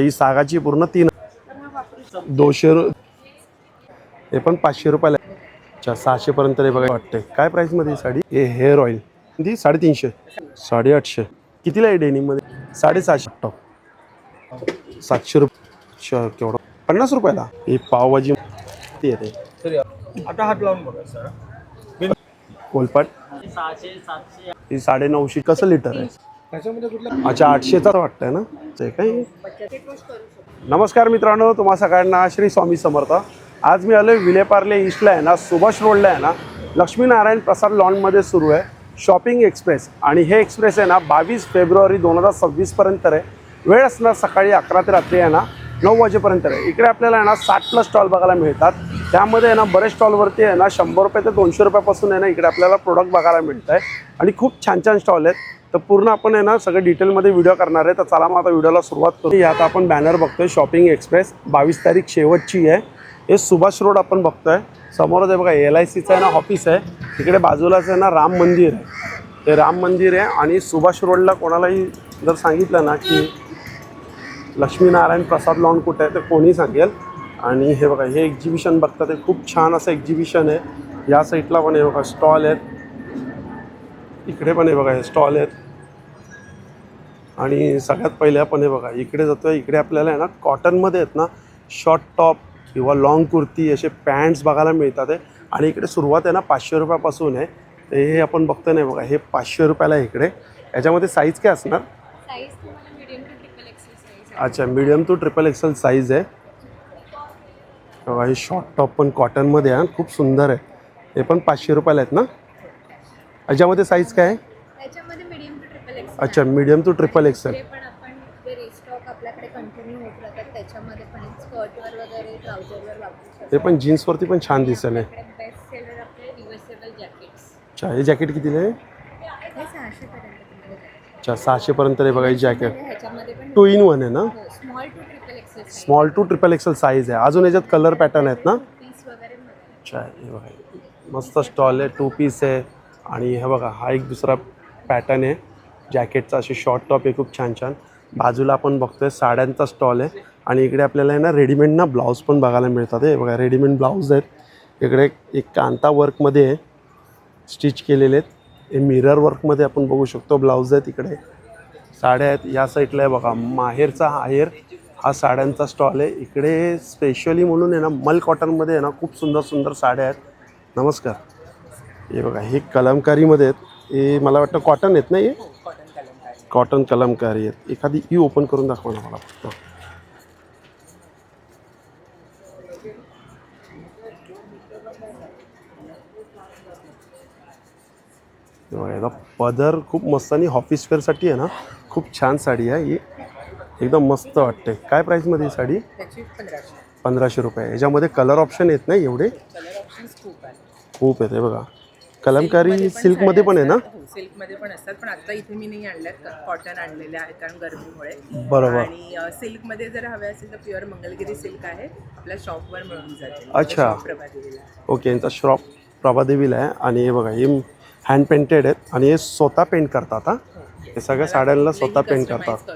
ही सागाची पूर्ण 3 200 हे पण 500 रुपयाला. अच्छा 600 पर्यंत आहे बघा वाटते. काय प्राइस मध्ये ही साडी? हे हेअर ऑइल ती 350 850. कितीला आहे डेनिम मध्ये? 750 टॉप 700 रुपये. केवढं 50 रुपयाला ही पावभाजी ती येते. आता हात लावून बघा सर. कोलपाट 600 700 ही 950. कसं लिटर आहे? त्याच्यामध्ये कुठला? अच्छा 800चा वाटतंय ना ते काही. नमस्कार मित्रांनो, तुम्हा सगळ्यांना श्री स्वामी समर्थ. आज मी आलो विलेपार्ले ईस्टला आहे ना, सुभाष रोडला आहे ना, लक्ष्मीनारायण प्रसाद लॉनमध्ये सुरू आहे शॉपिंग एक्सप्रेस. आणि हे एक्सप्रेस आहे ना 22 फेब्रुवारी 2026 पर्यंत आहे. वेळ असणार सकाळी 11 ते रात्री आहे ना 9 वाजेपर्यंत आहे. इकडे आपल्याला आहे ना 60+ स्टॉल बघायला मिळतात. त्यामध्ये आहे ना बरेच स्टॉलवरती आहे ना 100 रुपये ते 200 रुपयापासून आहे ना इकडे आपल्याला प्रोडक्ट बघायला मिळत आहे. आणि खूप छान छान स्टॉल आहेत. तर पूर्ण आपण आहे ना सगळे डिटेलमध्ये व्हिडिओ करणार आहे. तर चला मग आता व्हिडिओला सुरुवात करू. आता आपण बॅनर बघतोय शॉपिंग एक्सप्रेस. 22 तारीख शेवटची आहे. हे सुभाष रोड आपण बघतोय. समोरच आहे बघा LICचं आहे ना ऑफिस आहे. तिकडे बाजूलाच आहे ना राम मंदिर आहे. हे राम मंदिर आहे. आणि सुभाष रोडला कोणालाही जर सांगितलं ना की लक्ष्मीनारायण प्रसाद लॉन कुठे आहे तर कोणी सांगेल. आणि हे बघा हे एक्झिबिशन बघतात. ते खूप छान असं एक्झिबिशन आहे. या साईडला पण हे बघा स्टॉल आहेत. इकडे पण हे बघा हे स्टॉल आहेत. आणि सगळ्यात पहिले आपण हे बघा इकडे जातो आहे. इकडे आपल्याला आहे ना कॉटनमध्ये आहेत ना शॉर्ट टॉप किंवा लॉंग कुर्ती असे पॅन्ट्स बघायला मिळतात आहे. आणि इकडे सुरुवात आहे ना 500 रुपयापासून आहे. तर हे आपण बघतो नाही बघा हे 500 रुपयाला आहे इकडे. याच्यामध्ये साईज काय असणार? अच्छा medium to triple XL size आहे. बघा हे शॉर्ट टॉप पण कॉटनमध्ये आहे. खूप सुंदर आहे. हे पण 500 रुपयाला आहेत ना. याच्यामध्ये साईज काय आहे? त्याच्यामध्ये मीडियम टू ट्रिपल एक्सेल. अच्छा मीडियम टू ट्रिपल एक्सेल. ते पण आपण जे रिस्टॉक आपल्याकडे कंटिन्यू होत राहतात त्याच्यामध्ये पण स्कर्टवर वगैरे ट्राउझरवर वापरू शकतो. ते पण जीन्सवरती पण छान दिसेल. बेस्ट सेलर आपले रिव्हर्सेबल जॅकेट्स. अच्छा हे जॅकेट कितीला आहे? हे 600 पर्यंत तुम्हाला जाईल. अच्छा 600 पर्यंत आहे बघा हे जॅकेट. ह्याच्यामध्ये पण 2 in 1 आहे ना. Small to triple XL. Small to triple XL size आहे. अजून याच्यात कलर पॅटर्न आहेत ना. पीस वगैरे मिळतात. अच्छा हे बघा मस्त स्टॉल आहे. 2 पीस आहे. आणि हे बघा हा एक दुसरा पॅटर्न आहे जॅकेटचा. असे शॉर्ट टॉप आहे खूप छान छान. बाजूला आपण बघतोय साड्यांचा स्टॉल आहे. आणि इकडे आपल्याला आहे ना रेडीमेड ना ब्लाऊज पण बघायला मिळतात. हे बघा रेडीमेड ब्लाऊज आहेत. इकडे एक कांता वर्कमध्ये स्टिच केलेले आहेत. हे मिरर वर्कमध्ये आपण बघू शकतो ब्लाऊज आहेत. इकडे साड्या आहेत. या साईडला आहे बघा माहेरचा आहेर हा साड्यांचा स्टॉल आहे. इकडे स्पेशली म्हणून आहे ना मल कॉटनमध्ये आहे ना खूप सुंदर सुंदर साड्या आहेत. नमस्कार. हे बघा हे कलमकारीमध्ये आहेत. हे मला वाटतं कॉटन आहेत ना. हे कॉटन कलमकारी आहेत. एखादी ही ओपन करून दाखवा ना मला फक्त. याचा पदर खूप मस्त आणि ऑफिस वेअरसाठी आहे ना खूप छान साडी आहे ही. एकदम मस्त वाटते. काय प्राईसमध्ये ही साडी? 1500 रुपये. याच्यामध्ये कलर ऑप्शन येत नाही एवढे. खूप आहेत. हे बघा कलमकारी सिल्कमध्ये पण आहे ना. सिल्कमध्ये पण असतात पण आता इथे मी नाही आणल्यात. कॉटन आणलेले आहेत कारण गरमीमुळे. बरोबर. आणि सिल्कमध्ये जर हवे असेल तर प्युअर मंगलगिरी सिल्क आहे. आपल्या शॉपवर मिळून जाते. अच्छा प्रभादेवीला. ओके यांचा शॉप प्रभादेवीला आहे. आणि हे बघा हे हँड पेंटेड आहेत. आणि हे स्वतः पेंट करतात. हां हे सगळ्या साड्यांना स्वतः पेंट करतात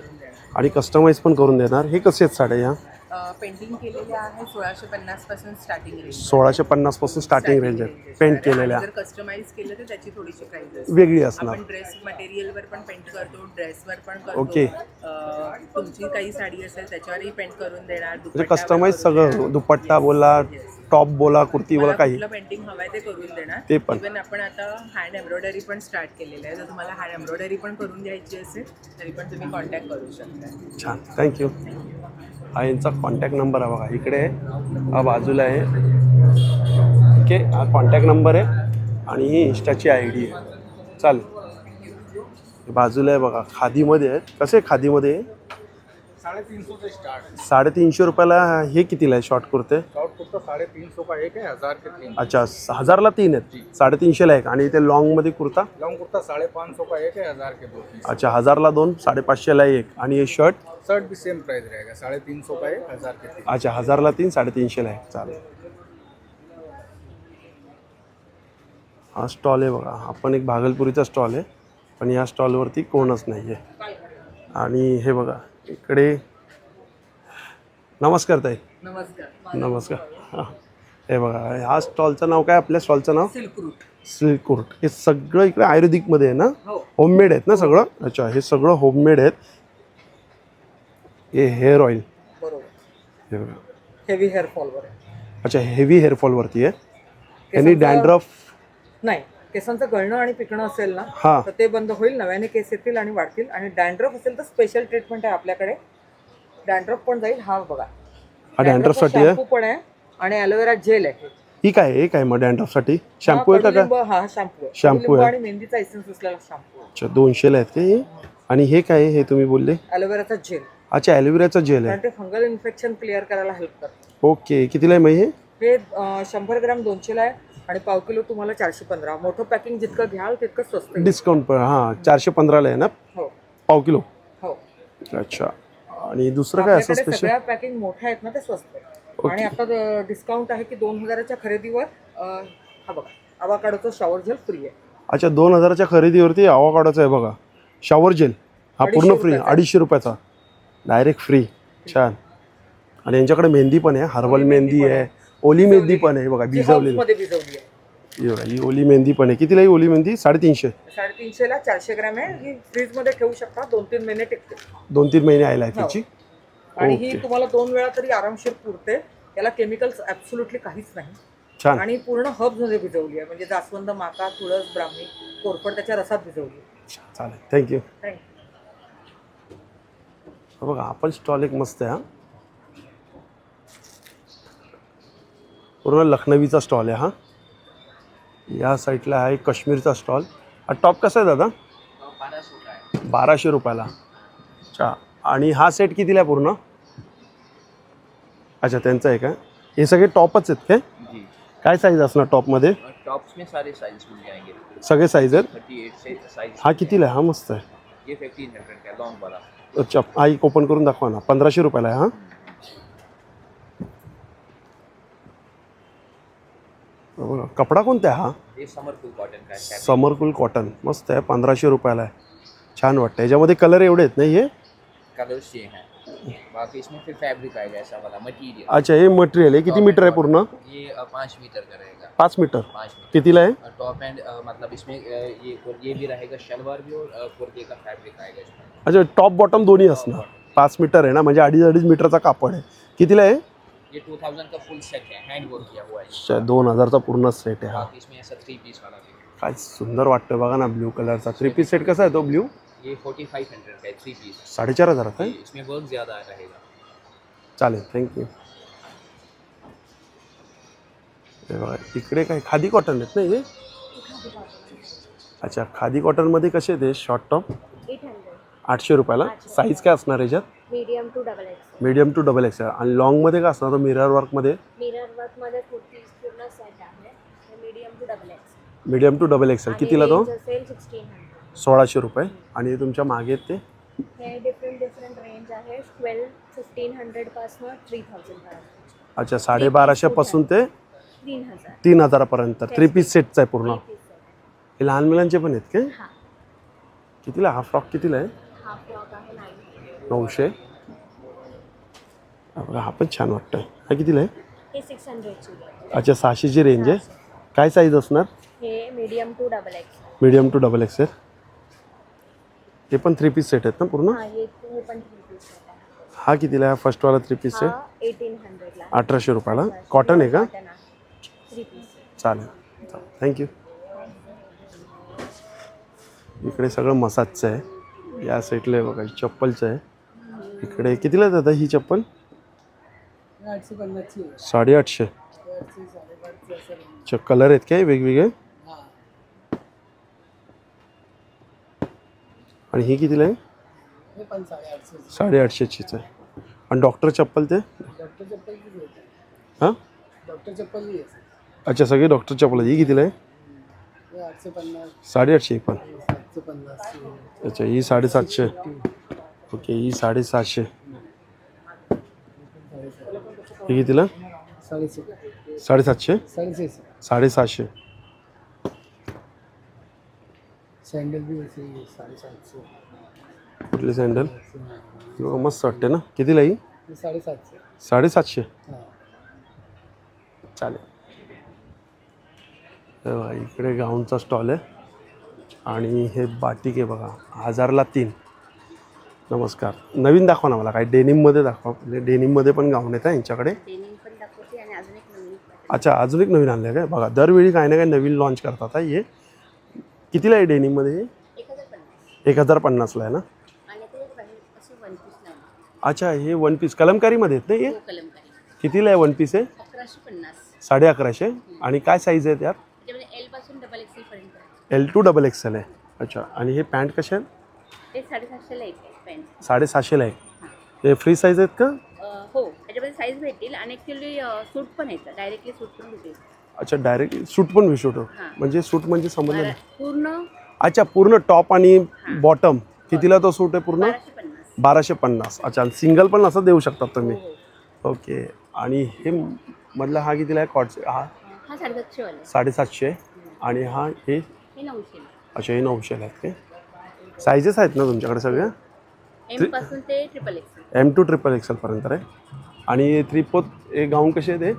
आणि कस्टमाइज पण करून देणार. हे कसे आहेत साड्या? या पेंटिंग केलेल्या आहे 1650 पासून स्टार्टिंग रेंज. 1650 पासून स्टार्टिंग रेंज आहे पेंट केलेल्या. जर कस्टमाइज केलं तर त्याची थोडीशी प्राइस असते. वेगळी असणार. आपण ड्रेस मटेरियलवर पण पेंट करतो. ड्रेसवर पण करतो. ओके. तुमची काही साडी असेल त्याच्यावरही पेंट करून देणार. म्हणजे कस्टमाइज सगळं दुपट्टा बोला टॉप बोला कुर्ती बोला काही पेंटिंग हवंय ते करून देणार. ते पण इव्हन आपण आता हँड एम्ब्रॉयडरी पण स्टार्ट केलेलं आहे. जर तुम्हाला हँड एम्ब्रॉयडरी पण करून द्यायची असेल तरी पण तुम्ही कॉन्टॅक्ट करू शकता. छान थँक्यू. हा यांचा कॉन्टॅक्ट नंबर आहे बघा इकडे हा बाजूला आहे. ओके हा कॉन्टॅक्ट नंबर आहे आणि ही इंस्टाची ID आहे. चालेल. बाजूला आहे बघा खादीमध्ये आहे. कसे खादीमध्ये? 350 से स्टार्ट. 350 रुपयाला. हे कितीला आहे शॉर्ट कुर्ते? शॉर्ट कुर्ता 350 का एक है, 1000 के 3. अच्छा 1000ला 3 आहेत. 350ला एक. आणि ते लॉंगमध्ये कुर्ता? लॉन्ग कुर्ता 550 का एक है, 1000 के 2 पीस. अच्छा 1000ला 2 550ला एक. आणि हे शर्ट? शर्ट भी सेम प्राइस रहेगा 350 का एक, 1000 के 3. अच्छा 1000ला 3 350ला एक. चालेल. हा स्टॉल आहे बघा. आपण एक भागलपुरीचा स्टॉल आहे पण या स्टॉलवरती कोणच नाही आहे. आणि हे बघा इकडे नमस्कार ताई. नमस्कार. नमस्कार. हां, हे बघा, ह्या स्टॉलचं नाव काय? आपल्या स्टॉलचं नाव सिल्क रूट. Silk route. हे सगळं इकडे आयुर्वेदिकमध्ये आहे ना? हो. होममेड आहेत ना सगळं? अच्छा, हे सगळं होममेड आहेत. हे हेअर ऑइल. बरोबर. हे बघा. हेवी हेअर फॉलवर आहे. अच्छा, हेवी हेअरफॉलवरती आहे. यांनी केसांचं- डॅन्ड्रफ. नाही, केसांचं गळणं आणि पिकणं असेल ना हां. तर ते बंद होईल, नव्याने केस येतील आणि वाढतील. आणि डॅन्ड्रफ असेल तर स्पेशल ट्रीटमेंट आहे आपल्याकडे. डॅन्ड्रफ पण जाईल. हा बघा, हा डॅन्ड्रफसाठी आहे. शॅम्पू पण आहे आणि ॲलोवेरा जेल आहे. ही काय आहे? काय मग डॅन्ड्रफसाठी शॅम्पू आहे का? कडुलिंब, हा शॅम्पू आहे. शॅम्पू कडुलिंब आहे. आणि मेहंदीचा एसेन्स असलेला शॅम्पू. अच्छा, 200ला आहेत का हे? आणि हे काय आहे हे तुम्ही बोलले? ॲलोवेराचा जेल. अच्छा, ॲलोवेराचं जेल आहे. कारण ते फंगल इन्फेक्शन क्लिअर करायला हेल्प करतं. ओके, कितीला आहे मग हे? हे 100 ग्रॅम 200ला आहे आणि पाव किलो तुम्हाला 415. मोठं पॅकिंग जितकं घ्याल तितकं स्वस्त आहे. डिस्काउंट पण हां, 415ला आहे ना हो पाव किलो? हो. अच्छा, आणि दुसरं काय असं आपल्याकडे स्पेशल? सगळ्या पॅकिंग मोठ्या आहेत ना, ते स्वस्त आहे. आणि आता डिस्काउंट आहे की 2000च्या खरेदीवर हा बघा, अवाकाडोचं शॉवर जेल फ्री आहे. अच्छा, 2000च्या खरेदीवरती अवॉकाडोचा आहे बघा, शॉवर जेल. हा पूर्ण 250 फ्री, रुपयाचा. 250 रुपयाचा डायरेक्ट फ्री. छान. आणि यांच्याकडे मेहंदी पण आहे, हर्बल ओली मेहंदी मेहंदी आहे, ओली मेहंदी पण आहे बघा, जी भिजवलेली. मध्ये भिजवली आहे. ही बघा, ही ओली मेहंदी पण आहे. कितीला ही ओली मेहंदी? 350. 350ला 400 ग्रॅम आहे. ही फ्रीज मध्ये ठेवू शकता, 2-3 महिने टिकते. 2-3 महिने आयला आहे त्याची. आणि ही ओके. तुम्हाला 2 वेळा तरी आरामशीर पुरते. याला केमिकल्स ऍब्सोल्युटली काहीच नाही. छान. आणि पूर्ण हर्ब्स मध्ये भिजवली आहे, म्हणजे जास्वंद, माका, तुळस, ब्राह्मी, कोरफड त्याच्या रसात भिजवली आहे. चालेल, थँक्यू. थँक्यू. बघा, आपण स्टॉल एक मस्त आहे. हा पूर्ण लखनवीचा स्टॉल आहे. हा या साईडला आहे काश्मीरचा स्टॉल. हा टॉप कसा आहे दादा? 1200 रुपयाला. अच्छा, आणि हा सेट कितीला आहे पूर्ण? अच्छा, त्यांचा आहे का? हे सगळे टॉपच आहेत काय? जी, काय साईज असणार टॉपमध्ये? टॉप्स में सारे साइज मिल जाएंगे. सगळे साईज आहेत. 38 से साइज. हा कितीला आहे? हा मस्त आहे. ये 1500 का लॉन्ग वाला. अच्छा, हा एक ओपन करून दाखवा ना. 1500 रुपयाला आहे. हा बघा, कपडा कोणता आहे हा? ये समरकूल कॉटन का है. समरकूल कॉटन मस्त आहे. 1500 रुपयाला आहे. छान वाटतं. याच्यामध्ये कलर एवढे आहेत नाही हे? कलर्स ये हैं. बाकी इसमें फिर फैब्रिक आएगा ऐसा वाला मटेरियल. अच्छा, हे मटेरियल आहे. किती मीटर आहे पूर्ण? ये 5 मीटर का रहेगा. 5 मीटर. 5 मीटर. कितीला आहे? टॉप एंड मतलब इसमें ये भी रहेगा, शलवार भी और कुर्ते का फैब्रिक आएगा इसमें. अच्छा, टॉप बॉटम दोन्ही असणार. 5 मीटर आहे ना, म्हणजे 2.5 मीटरचा कापड आहे. कितीला आहे? ये 2000 का फुल सेट है, हैंड वर्क किया हुआ है. अच्छा, 2000चा पूर्ण सेट आहे. हा बाकी इसमें ऐसा 3 पीस वाला भी. काय सुंदर वाटतं बघा ना, ब्ल्यू कलरचा 3 पीस सेट. कसा आहे तो ब्ल्यू? ये 4500 का है 3 पीस. 4500 आहे. इसमें वर्क ज़्यादा रहेगा. चालेल, थँक्यू. हे बघा, इकडे काय खादी कॉटन आहेत ना हे? अच्छा, खादी कॉटनमध्ये कसे ते शॉर्ट टॉप? 800 रुपयाला. साईज काय असणार याच्यात? Medium to double X. Medium to double X. आणि लॉंगमध्ये काय असणार? तो मिरर वर्कमध्ये? मिरर वर्कमध्ये कुर्ती पूर्ण सेट आहे. Medium to double X. Medium to double XL. कितीला तो? असेल 1600. 1600 रुपये. आणि तुमच्या मागे आहेत ते? हे डिफरंट रेंज आहे. 1500 पासून 3000 पर्यंत. अच्छा, 1250 पासून ते 3000. 3000 पर्यंत 3 पीस सेटचा आहे पूर्ण. हे लहान मुलांचे पण आहेत काय? हा कितीला? हा फ्रॉक कितीला आहे? हा फ्रॉक आहे 900. 900. बघा, हा पण छान वाटतं. हा कितीला आहे? हे 600ची आहे. अच्छा, 600ची रेंज आहे. काय साईज असणार? हे medium to double X. Medium to double XL. हे पण 3 पीस सेट आहेत ना पूर्ण? हा हे पण 3 पीस आहे. हा कितीला आहे? फर्स्टवाला 3 पीस सेट? हा 1800 ला. 1800 रुपयाला. कॉटन आहे का? 3 पीस. चालेल, थँक्यू. इकडे सगळं मसाजचं आहे. या साईडला आहे बघा, चप्पलचं आहे. इकडे कितीला आहे दादा ही चप्पल? 850. अच्छा, कलर आहेत काय वेगवेगळे? आणि ही कितीला आहे? 850चीच आहे. आणि डॉक्टर चप्पल ते? हां, अच्छा, सगळे डॉक्टर चप्पल. ही कितीला आहे? 850 पण. अच्छा, ही 750. ओके, ही 750. ही कितीला? 750. 750. सैंडल भी वैसे ही 750. कुठली सँडल? मस्त वाटते ना. कितीला ही? हे 750. 750. हां. चालेल. हे बघा, इकडे गाऊनचा स्टॉल आहे आणि हे बाटिक आहे बघा, 1000ला 3. नमस्कार. नवीन दाखवा ना मला, काय डेनिममध्ये दाखवा. म्हणजे डेनिममध्ये पण गाऊन येतं यांच्याकडे. डेनिम पण दाखवते आणि अजून एक नवीन pattern. अच्छा, अजून एक नवीन आणलं आहे काय? बघा, दरवेळी काही ना काही नवीन लॉन्च करतात. हे कितीला आहे डेनिममध्ये? हे 1050. 1050ला आहे ना? आणि ते असे वन पीस नाही. अच्छा, हे वन पीस कलमकारीमध्ये आहेत ना हे? हो, कलमकारी. कितीला आहे वन पीस आहे? 1150. 1150. आणि काय साईज आहे त्यात? त्याच्यामध्ये एल पासून डबल एक्सेल पर्यंत आहे. L2 डबल XL आहे. अच्छा, आणि हे पॅन्ट कसे आहेत? ते 750ला एक पॅन्ट. 750ला आहे. हे फ्री साईज आहेत का? हो, त्याच्यामध्ये साईज भेटेल आणि ॲक्च्युली सूट पण येतं, डायरेक्टली सूट पण भेटेल. अच्छा, डायरेक्ट सूट पण विशूट हां. म्हणजे सूट म्हणजे समजलं नाही. पूर्ण अच्छा, पूर्ण टॉप आणि बॉटम कितीला तो सूट आहे पूर्ण? 1250. 1250. अच्छा, सिंगल पण असं देऊ शकतात तुम्ही. हो. ओके. आणि हे मधला हा कितीला आहे? कॉटचे हा हा 750 वाला 750. आणि हा हे हे 900. अच्छा, हे 900 आहेत ते. साईजेस आहेत ना तुमच्याकडे सगळ्या? एम पासून ते triple XL. M2 triple XL पर्यंत आहे. आणि 3/4 हे गाऊन कसे आहे ते?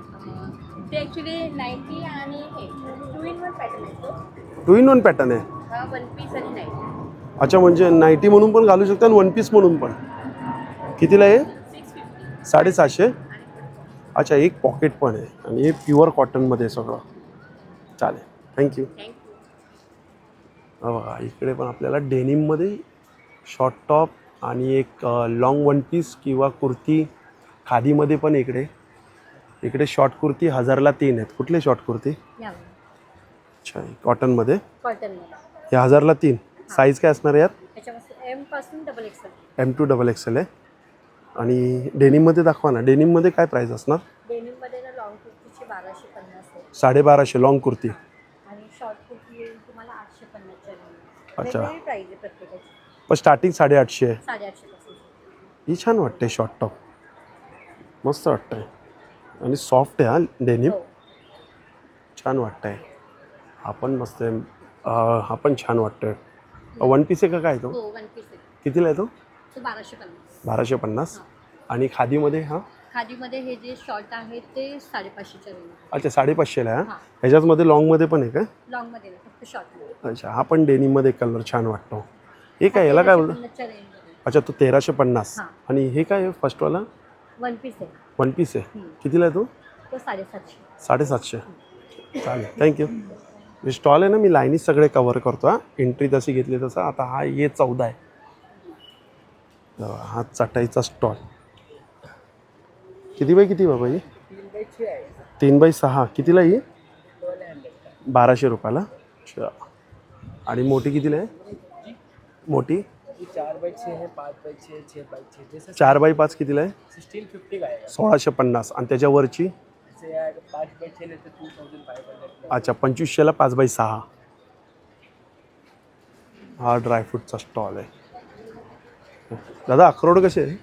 ते ॲक्च्युली 90 आणि हे 2-in-1 पॅटर्न आहे तो. 2-in-1 पॅटर्न आहे. हा वन पीस आणि नाईट. अच्छा, म्हणजे नाईटी म्हणून पण घालू शकता आणि वन पीस म्हणून पण. कितीला आहे? 650. 750. अच्छा, एक पॉकेट पण आहे आणि हे प्युअर कॉटनमध्ये सगळं. चालेल, थँक्यू. थँक्यू. बघा, इकडे पण आपल्याला डेनिममध्ये शॉर्ट टॉप आणि एक लॉंग वन पीस किंवा कुर्ती खादीमध्ये पण इकडे शॉर्ट कुर्ती 1000ला 3 आहेत. कुठले शॉर्ट कुर्ती? यावर अच्छा, कॉटनमध्ये कॉटनमध्ये. हे 1000ला 3. साईज काय असणार आहे यात? त्याच्यापासून एम पासून double XL. M2 double XL आहे. आणि डेनिममध्ये दाखवा ना, डेनिममध्ये काय प्राईस असणार? डेनिममध्ये ना लॉंग कुर्तीची 1250 आहे 1250 लॉंग कुर्ती. आणि शॉर्ट कुर्ती येईल तुम्हाला 850च्या रेंज. अच्छा. वेगवेगळी प्राईज आहे प्रत्येकाची. पण स्टार्टिंग 850 आहे. 850 पासून. ही छान वाटते शॉर्ट टॉप, मस्त वाटतंय आणि सॉफ्ट आहे हा डेनिम. हो. छान वाटतंय. हा पण मस्त आहे. हा पण छान वाटतोय. वन पीस आहे का काय तो? हो, वन पीस आहे. कितीला आहे तो? तो 1250. 1250. आणि खादीमध्ये हा? खादीमध्ये हे जे शॉर्ट आहे ते 550च्या रेंज. अच्छा, 550ला आहे. हां. ह्याच्यामध्ये लॉंगमध्ये पण आहे का? लॉंगमध्ये नाही, फक्त शॉर्टमध्ये. अच्छा, हा पण डेनिममध्ये कलर छान वाटतो. हे काय, याला काय बोलतो? 1350च्या रेंजमध्ये. अच्छा, तो 1350. हां. आणि हे काय आहे फर्स्टवाला? वन पीस आहे. वन पीस आहे. कितीला आहे तो? तो 750. 750. चालेल, थँक्यू. जे स्टॉल आहे ना, मी लाईनीच सगळे कवर करतो. हा, एंट्री तशी घेतली तसं. आता हा ये 14 आहे. हा चटाईचा स्टॉल. किती बाय किती बाबा ही? 3/6 आहे. 3/6. कितीला ही? 1200 रुपयाला. अच्छा. आणि मोठी कितीला आहे? मोठी 4/6 है, 5/6, 6/6 जैसे 4/5 कितीला आहे? 1650 का आएगा. 1650. आणि त्याच्यावरची? जैसे आएगा 5/6 लेते 2500. अच्छा, 2500ला 5/6. हा ड्रायफ्रूटचा स्टॉल आहे. दादा, अक्रोड कसे आहे?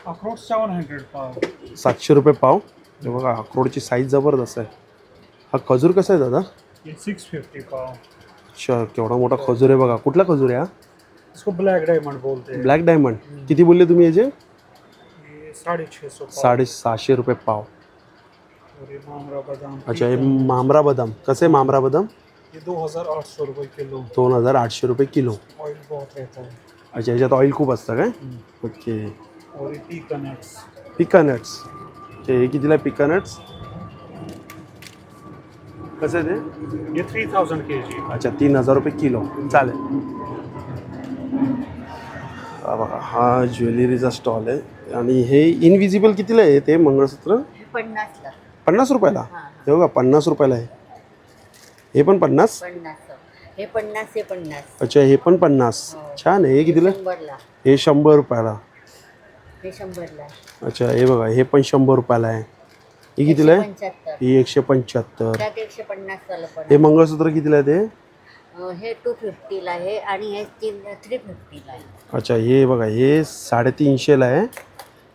अक्रोड 700 पाव. 700 रुपये पाव. हे बघा, अक्रोडची साईज जबरदस्त आहे. हा खजूर कसा आहे दादा? ये 650 पाव. अच्छा, केवढा मोठा खजूर आहे बघा. कुठला खजूर आहे हा? इसको ब्लैक डायमंड बोलते हैं. Black diamond. किती बोलले तुम्ही याचे? ये 650 पाव. 750 रुपये पाव. और ये मामरा बादाम. अच्छा, हे मामरा बदाम कसे आहे? मामरा बदाम ये 2800 रुपये किलो. 2800 रुपये किलो. ऑयल बहुत रहता है. अच्छा, ह्याच्यात ऑइल खूप असतं काय? ओके. और ये पीकनट्स. पिकानट्स. हे कितीला आहे पिकानट्स? कसं आहे ते? ये 3000 kg. अच्छा, 3000 रुपये किलो. चालेल. हा बघा, हा ज्वेलरीचा स्टॉल आहे. आणि हे इनविजिबल कितीला आहे ते मंगळसूत्र? 50ला. 50 रुपयाला. हे बघा, 50 रुपयाला आहे. हे पण 50? 50. हे 50 हे 50. अच्छा, हे पण 50. छान आहे. हे कितीला? 100ला. हे 100 रुपयाला. हे 100ला. अच्छा, हे बघा, हे पण 100 रुपयाला आहे. ही कितीला आहे? 175. ही 175. त्यात 150 वाला पण हे मंगळसूत्र कितीला आहे ते? हे 250ला आहे आणि हे 350ला आहे. अच्छा, हे बघा, हे 350ला आहे.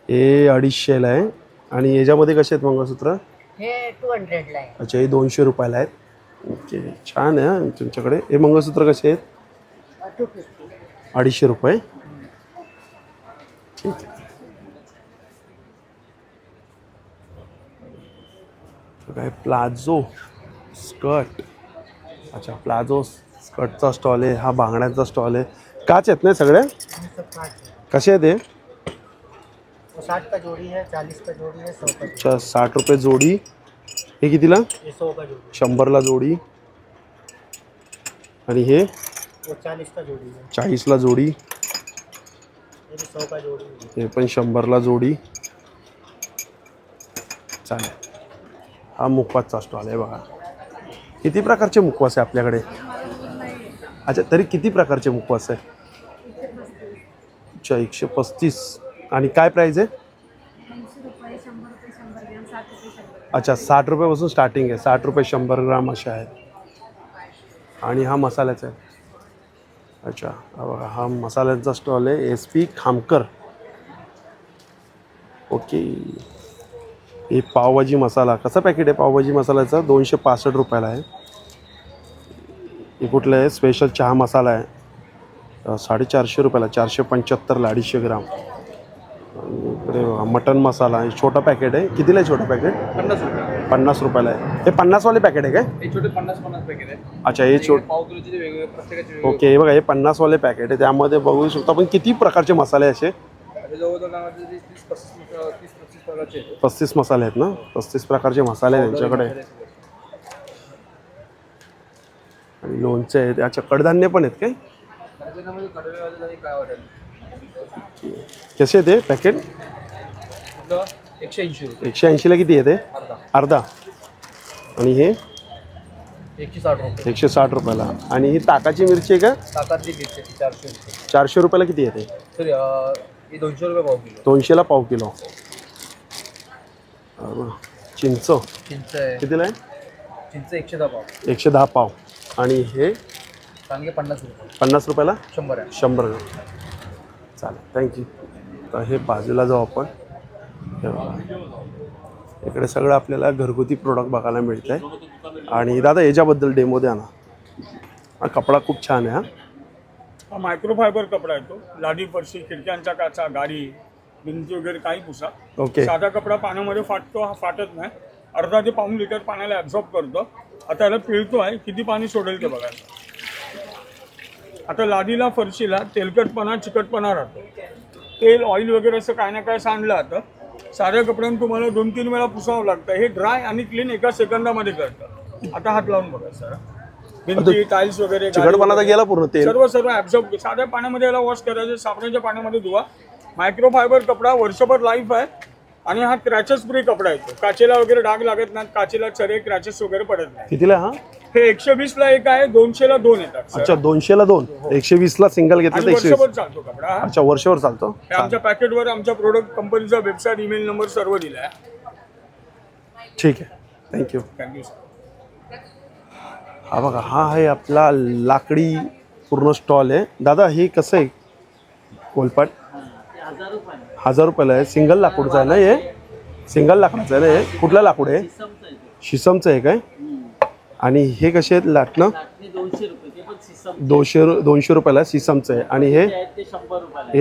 हे 250ला आहे. आणि याच्यामध्ये कसे आहेत मंगळसूत्र? हे 200ला आहे. अच्छा, हे 200 रुपयाला आहेत. ओके, छान आहे हा तुमच्याकडे. हे मंगळसूत्र कसे आहेत? 250. 250 रुपये. ठीक आहे. काय प्लाझो स्कर्ट. अच्छा, प्लाझो स्कर्टचा स्टॉल आहे. हा बांगड्यांचा स्टॉल आहे. काच आहेत ना सगळे? कसे आहेत ते? 60 का जोड़ी है, 40 का जोड़ी है, 100 का अच्छा, 60 रुपये जोडी. हे कितीला? जोड़ी, 100 का जोड़ी, 100ला जोडी. आणि हे वो 40 का जोड़ी है, 40ला जोडी. ये भी 100 का जोड़ी है। हे पण 100ला जोडी. चालेल. हा मुखवासचा स्टॉल आहे बघा. किती प्रकारचे मुखवास आहे आपल्याकडे? अच्छा, तरी किती प्रकारचे मुखवास आहे? अच्छा, 135. आणि काय प्राईज आहे? अच्छा, 60 रुपयापासून स्टार्टिंग आहे. 60 रुपये 100 ग्राम असे आहेत. आणि हा मसाल्याचा आहे. अच्छा, हा बघा, हा मसाल्यांचा स्टॉल आहे. SP खामकर. ओके. हे पावभाजी मसाला. कसा पॅकेट आहे पावभाजी मसाल्याचा? 265 रुपयाला आहे. हे कुठलं आहे? स्पेशल चहा मसाला आहे. 450 रुपयाला, 475ला 250 ग्राम. आणि इकडे बघा मटन मसाला आहे. छोटा पॅकेट आहे. कितीला आहे छोटा पॅकेट? 50 रुपये. 50 रुपयाला आहे. हे 50वाले पॅकेट आहे काय? हे छोटे 50 पॅकेट आहे. अच्छा, हे छोट. पाव किलोचे ते वेगवेगळे प्रत्येकाचे वेगवेगळे. ओके, हे बघा, हे 50वाले पॅकेट आहे. त्यामध्ये बघू शकतो आपण किती प्रकारचे मसाले असे. आता जवळजवळ 30-35 प्रकारचे आहेत. 35 मसाले आहेत ना? 35 प्रकारचे मसाले आहेत त्यांच्याकडे. आणि लोणचे आहेत. अच्छा, कडधान्य पण आहेत काय? त्याच्यामध्ये कडवेवाले आणि काय वाटेल कसे आहे ते पॅकेट? 180 रुपये. 180ला किती आहे ते? अर्धा. आणि हे 160 रुपये. 160 रुपयाला. आणि ही ताकाची मिरची आहे का? ताकातली मिरची 400 रुपये. 400 रुपयाला किती आहे ते? सॉरी, हे 200 रुपये पाव किलो. 200ला पाव किलो. चिंच चिंच आहे. कितीला आहे? चिंच 110 पाव. 110 पाव. आणि हे सांगे 50 रुपये. 50 रुपयाला 100 आहे. 100 ग्राम. चालेल, थँक्यू. तर हे बाजूला जाऊ आपण. हे बघा, इकडे सगळं आपल्याला घरगुती प्रोडक्ट बघायला मिळत आहे. आणि दादा याच्याबद्दल डेमो द्या ना. हा कपडा खूप छान आहे. हा मायक्रोफायबर कपडा येतो. लादी, फरशी, खिडक्यांचा काचा, गाडी, भिंती वगैरे काही पुसा. ओके. साधा कपडा पाण्यामध्ये फाटतो, हा फाटत नाही. अर्धा ते पाऊण लिटर पाण्याला ॲब्झॉर्ब करतो. आता याला पिळतो आहे, किती पाणी सोडेल ते बघायचं. आता लादीला, फरशीला तेलकटपणा, चिकटपणा राहतो. तेल, ऑइल वगैरे असं काय ना काय सांडलं जातं. साध्या कपड्यांना तुम्हाला 2-3 वेळा पुसावं लागतं. हे ड्राय आणि क्लीन एका सेकंदामध्ये करतं. आता हात लावून बघा सर. भिंती, टाईल्स वगैरे, गाडी चिकटपणा तर वगैरे, गेला पूर्ण. तेल सर्व ॲब्झॉर्ब. साध्या पाण्यामध्ये याला वॉश करायचं, साबणाच्या पाण्यामध्ये धुवा. मायक्रोफायबर कपडा वर्षभर लाईफ आहे. आणि हा क्रॅचेस फ्री कपडा येतो. काचेला वगैरे डाग लागत नाहीत. काचेला चरे, क्रॅचेस वगैरे पडत नाही. कितीला हा? हे 120ला एक आहे, 200ला 2 येतात सर. अच्छा, 200ला 2. 120ला सिंगल घेतलं आणि तर 120. वर्षभर चालतो कपडा हा. अच्छा, वर्षभर चालतो. हे आमच्या पॅकेटवर आमच्या प्रोडक्ट कंपनीचा वेबसाईट, ईमेल नंबर सर्व दिला आहे. ठीक आहे, थँक्यू. Thank you sir. हा बघा, हा आहे आपला लाकडी पूर्ण स्टॉल आहे. दादा हे कसं आहे कोलपाट? 1000 रुपयाला आहे. सिंगल लाकूडचं आहे ना हे? सिंगल लाकडाचं आहे ना हे? कुठलं लाकूड आहे? शिसमचं आहे काय? आणि हे कसे आहेत लाटणं? 200 रुपयाला शिसमचं आहे. आणि हे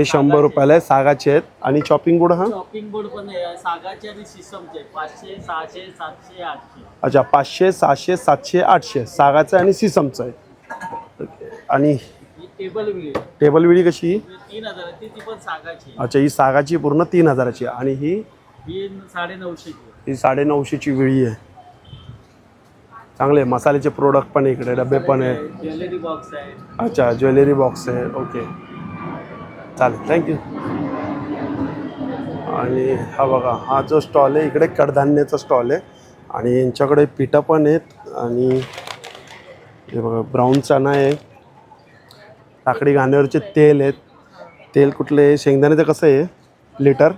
100 रुपयाला आहे. सागाचे आहेत. आणि चॉपिंग बोर्ड हा? शॉपिंग बोर्ड पण आहे सागाचे आणि सिस्टमचे 500, 600, 700, 800. अच्छा, 500, 600, 700, 800 सागाचं आहे आणि सिसमचं आहे. आणि ही टेबल विळी टेबल विळी कशी? 3000 ती पण सागाची. अच्छा, ही सागाची पूर्ण 3000ची. आणि ही 950. ही 950ची विळी आहे. चांगले मसाल्याचे प्रोडक्ट पण आहे इकडे. डबे पण आहे. ज्वेलरी बॉक्स आहे. अच्छा, ज्वेलरी बॉक्स आहे. ओके, चालेल, थँक्यू. आणि हा बघा, हा जो स्टॉल आहे इकडे कडधान्याचा स्टॉल आहे. आणि यांच्याकडे पिठं पण आहेत. आणि हे बघा, ब्राऊन चणा आहे. लाकडी घाण्यावरचे तेल आहेत. तेल कुठले? शेंगदाण्याचं कसं आहे लिटर?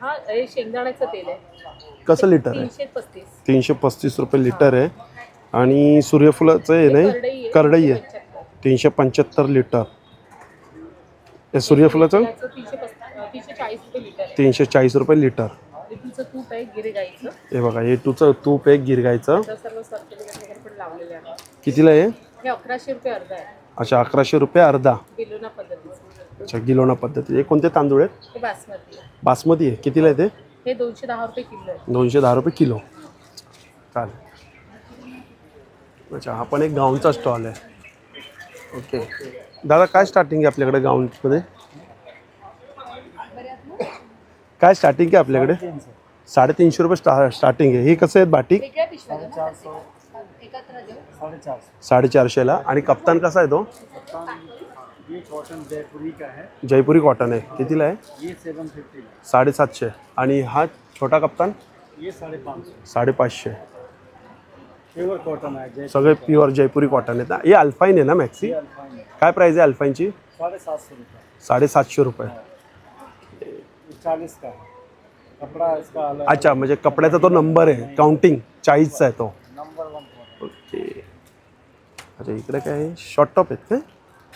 हा हे शेंगदाण्याचं तेल आहे. कसं लिटर आहे? 335. 335 रुपये लिटर आहे. आणि सूर्यफुलाचं आहे नाही, करडई आहे, 375 लिटर. हे सूर्यफुलाचं 340 रुपये लिटर आहे. 340 रुपये लिटर. हे तुमचं तूप आहे गिरगाईचं. हे बघा, हे तुझं तूप आहे गिरगायचं. तर सर्व सर्टिफिकेट वगैरे पण लावलेले आहे. कितीला आहे? हे 1100 रुपये अर्धा आहे. अच्छा, 1100 रुपये अर्धा. बिलोना पद्धतीचं. अच्छा, गिलोना पद्धती. हे कोणते तांदूळ आहेत? हे बासमती आहे. बासमती आहे. कितीला आहे ते? हे 210 रुपये किलो आहे. 210 रुपये किलो. चालेल. अच्छा, हा पण एक गाऊनचा स्टॉल आहे. ओके दादा, काय स्टार्टिंग आहे आपल्याकडे गाऊनमध्ये? काय स्टार्टिंग आहे आपल्याकडे? 350 रुपये स्टार्टिंग आहे. ही कसं आहेत बाटिक? वेगळ्या पिशव्या देऊ ना तसे. एकत्र देऊ. 450ला. आणि कप्तान कसा आहे तो? ये कॉटन जयपुरी का है, जयपुरी कॉटन आहे. कितीला आहे? ये 750 750. आणि हा छोटा कप्तान? ये 550 550. प्योर कॉटन है जय सगळे प्युअर जयपुरी कॉटन आहेत ना. हे अल्फाईन आहे ना मॅक्सी? अल्फाइन काय प्राइस आहे अल्फाईनची? 750 रुपये, 750 रुपये. ये 40 का है, कपड़ा इसका अलग अच्छा, म्हणजे कपड्याचा तो नंबर आहे, काउंटिंग 40चा आहे तो. Number 1 okay. अच्छा, इकडे काय आहे? शॉर्ट टॉप आहेत काय?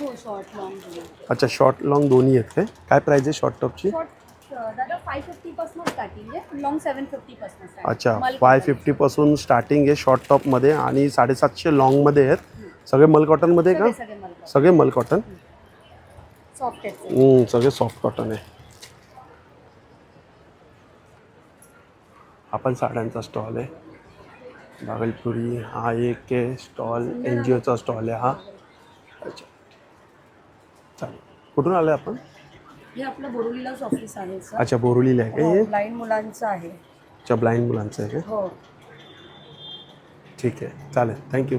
हो, शॉर्ट लॉंग देऊ. अच्छा, शॉर्ट लॉंग दोन्ही आहेत काय? काय प्राइस आहे शॉर्ट टॉपची? शॉर्ट दादा 550 पासून स्टार्टिंग आहे, लॉंग 750 पासून स्टार्टिंग. अच्छा, 550 पासून स्टार्टिंग आहे शॉर्ट टॉपमध्ये आणि 750 लॉंगमध्ये आहेत. सगळे मल कॉटनमध्ये का? सगळे मल कॉटन. सॉफ्ट आहे. सगळे सॉफ्ट कॉटन आहे. हा पण साड्यांचा स्टॉल आहे. भागलपुरी. हा एक आहे स्टॉल, NGOचा स्टॉल आहे हा. अच्छा, चालेल. कुठून आलं आहे आपण? हे आपलं बोरिवलीलाच ऑफिस आहे सर. अच्छा, बोरिवलीला आहे का हे? ब्लाइंड मुलांचं आहे. अच्छा, ब्लाइंड मुलांचं आहे का? हो. ठीक आहे, चालेल, थँक्यू.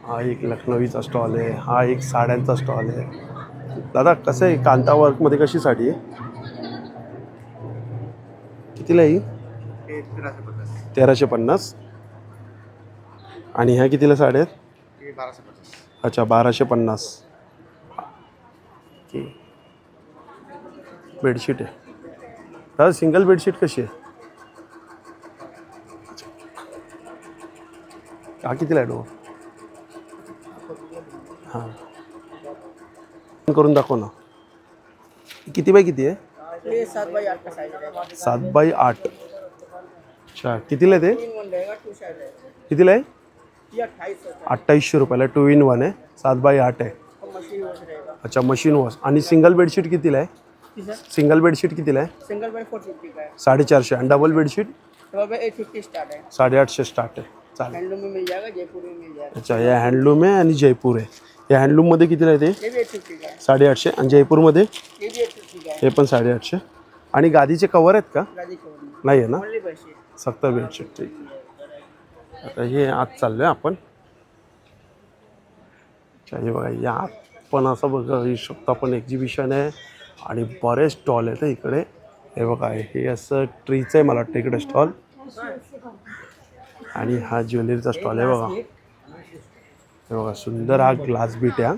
हा एक लखनवीचा स्टॉल आहे. हा एक साड्यांचा स्टॉल आहे. दादा, कसं आहे कांता वर्कमध्ये कशी साडी आहे? कितीला आहे ही? 1350. आणि ह्या कितीला साड्या आहेत? 1250. अच्छा, 1250. ओके. बेडशीट आहे दादा. सिंगल बेडशीट कशी आहे? हा कितीला आहे डो? हां, करून दाखव ना. किती बाय किती आहे? 7x8 का साइज रहेगा. 7x8. अच्छा, कितीला आहे ते? 3 रहेगा, 2 साइड है. कितीला आहे? ये 2800 का 2800 रुपयाला 2 in 1 आहे. 7x8 आहे. मशीन वॉश रहेगा. अच्छा, मशीन वॉश. आणि सिंगल बेडशीट कितीला आहे? सिंगल बेडशीट कितीला आहे? सिंगल बेड 450 का है. 450. आणि double bedsheet? Double bed 850 start है. 850 स्टार्ट आहे. चालेल. हैंडलूम में मिल जाएगा, जयपुर में मिल जाएगा. अच्छा, या हँडलूम आहे आणि जयपूर आहे. या हँडलूममध्ये कितीला आहे ते? ये भी 850 का है. 850. आणि जयपूरमध्ये? ये भी 850 का है. हे पण 850. आणि गादीचे कवर आहेत का? गाड़ी कवर में नाही आहे ना? Only bedsheet. फक्त बेडशीट. ठीक. आता हे आत चाललो आहे आपण. अच्छा, हे बघा, या आत पण असं बघा ही शकतो आपण एक्झिबिशन आहे आणि बरेच स्टॉल आहेत इकडे. हे बघा, हे असं ट्रीचं आहे मला वाटतं इकडे स्टॉल. आणि हा ज्वेलरीचा स्टॉल आहे बघा. हे बघा, सुंदर हा ग्लास बीट आहे.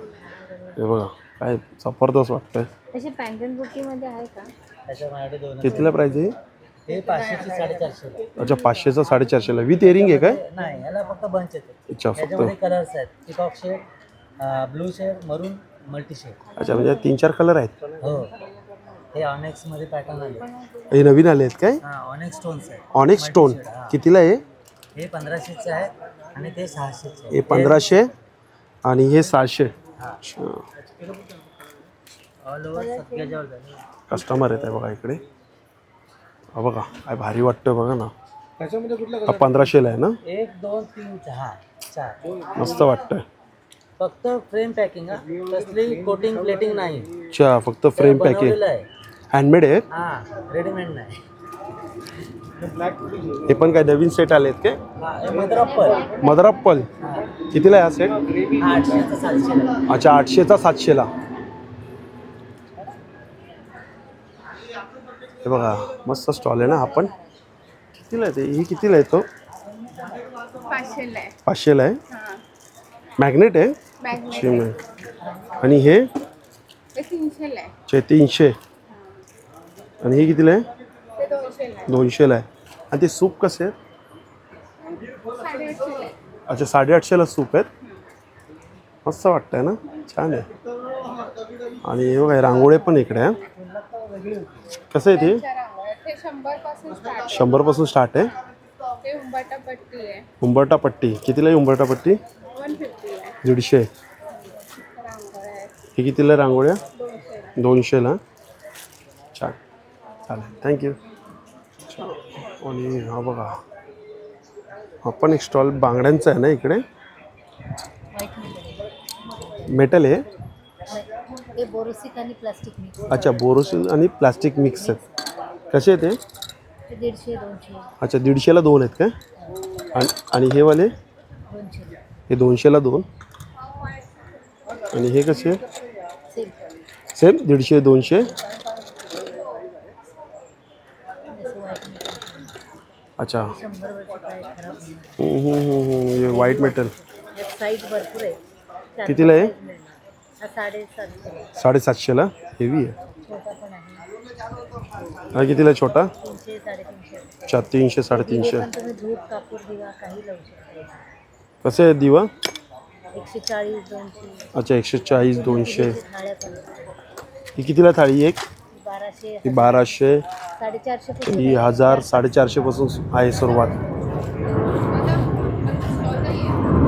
हे बघा, काय जबरदस्त वाटतंय. असे पॅन्टन बुकीमध्ये आहे का? त्याच्यामध्ये 2 कितीला प्राईज आहे? हे 500 चे 450. अच्छा, 500चा 450ला विथ इयरिंग आहे काय? नाही, याला फक्त बंच येते. अच्छा, फक्त. त्याच्यामध्ये कलर्स आहेत, पिकॉक शेड, ब्लू शेड, मरून, मल्टी शेड. अच्छा, म्हणजे 3-4 कलर आहेत. हो, हे ऑनेक्स मध्ये पॅटर्न आले. हे नवीन आले आहेत काय? हा, ऑनेक्स स्टोन्स आहे. ऑनेक्स स्टोन कितीला आहे? हे 1500चे आहे आणि ते 600चे. हे 1500 आणि हे 700. अच्छा, ऑल ओव्हर सगळ्याच्यावर झाले. कस्टमर येत आहे बघा इकडे. हा बघा, काय भारी वाटतं बघा ना. हा 1500ला आहे ना? 1 2 3 4 मस्त वाटतं. फक्त फ्रेम पॅकिंग हा, कसली कोटिंग प्लेटिंग नाही. अच्छा, फक्त फ्रेम पॅकिंग. बनवलेलं आहे. हँडमेड आहे. हा, रेडीमेड नाही. हे पण काय नवीन सेट आले आहेत काय? हा, हे मदर अप्पल. मदर अप्पल कितीला आहे हा सेट? 800 चा 700. अच्छा, 800चा 700ला. हे बघा, मस्त स्टॉल आहे ना. आपण कितीला आहे ते? ही कितीला आहे तो? 500ला आहे. 500ला आहे. हां, मॅग्नेट आहे. मॅग्नेट. आणि हे ते 300ला आहे. 300. आणि हे कितीला आहे? ते 200ला आहे. 200ला आहे. आणि ते सूप कसे आहेत? 850ला आहे. अच्छा, 850ला सूप आहेत. मस्त वाटतंय ना, छान आहे. आणि हे बघा, रांगोळे पण इकडे आहे. कसं आहे ते? 100 पासून स्टार्ट आहे. 100 पासून स्टार्ट आहे. ते उंबरटा पट्टी आहे. उंबरटा पट्टी कितीला आहे? उंबरटा पट्टी 150ला आहे. 150. रांगोळ्या आहेत. हे कितीला आहे रांगोळ्या? 200ला. 200ला. छान, चालेल, थँक्यू. आणि हा बघा, हा पण एक स्टॉल बांगड्यांचा आहे ना इकडे. मेटल आहे. हे बोरोसिक आणि प्लास्टिक मिक्स. अच्छा, बोरोसिल आणि प्लास्टिक मिक्स आहेत. कसे आहे ते? ते 150-200. अच्छा, 150ला 2 आहेत काय? आणि हे वाले 200 हे 200ला 2. आणि हे कसे? सेम. सेम 150 200. अच्छा. 100 वर्ष काय खराब नाही. हे व्हाईट मेटल साईज भरपूर आहे. कितीला आहे? हा 750. 750ला. हेवी आहे. छोटा पण आहे. हा कितीला आहे छोटा? 300-350. अच्छा, 300 350. पण तुम्ही धूप, कापूर, दिवा काही लावू शकता. कसे आहे दिवा? 140-200. अच्छा, 140 200. थाळ्या पण ही कितीला थाळी एक? 1200. ही 1200. 450. ही 1000 450 पासून आहे सुरुवात.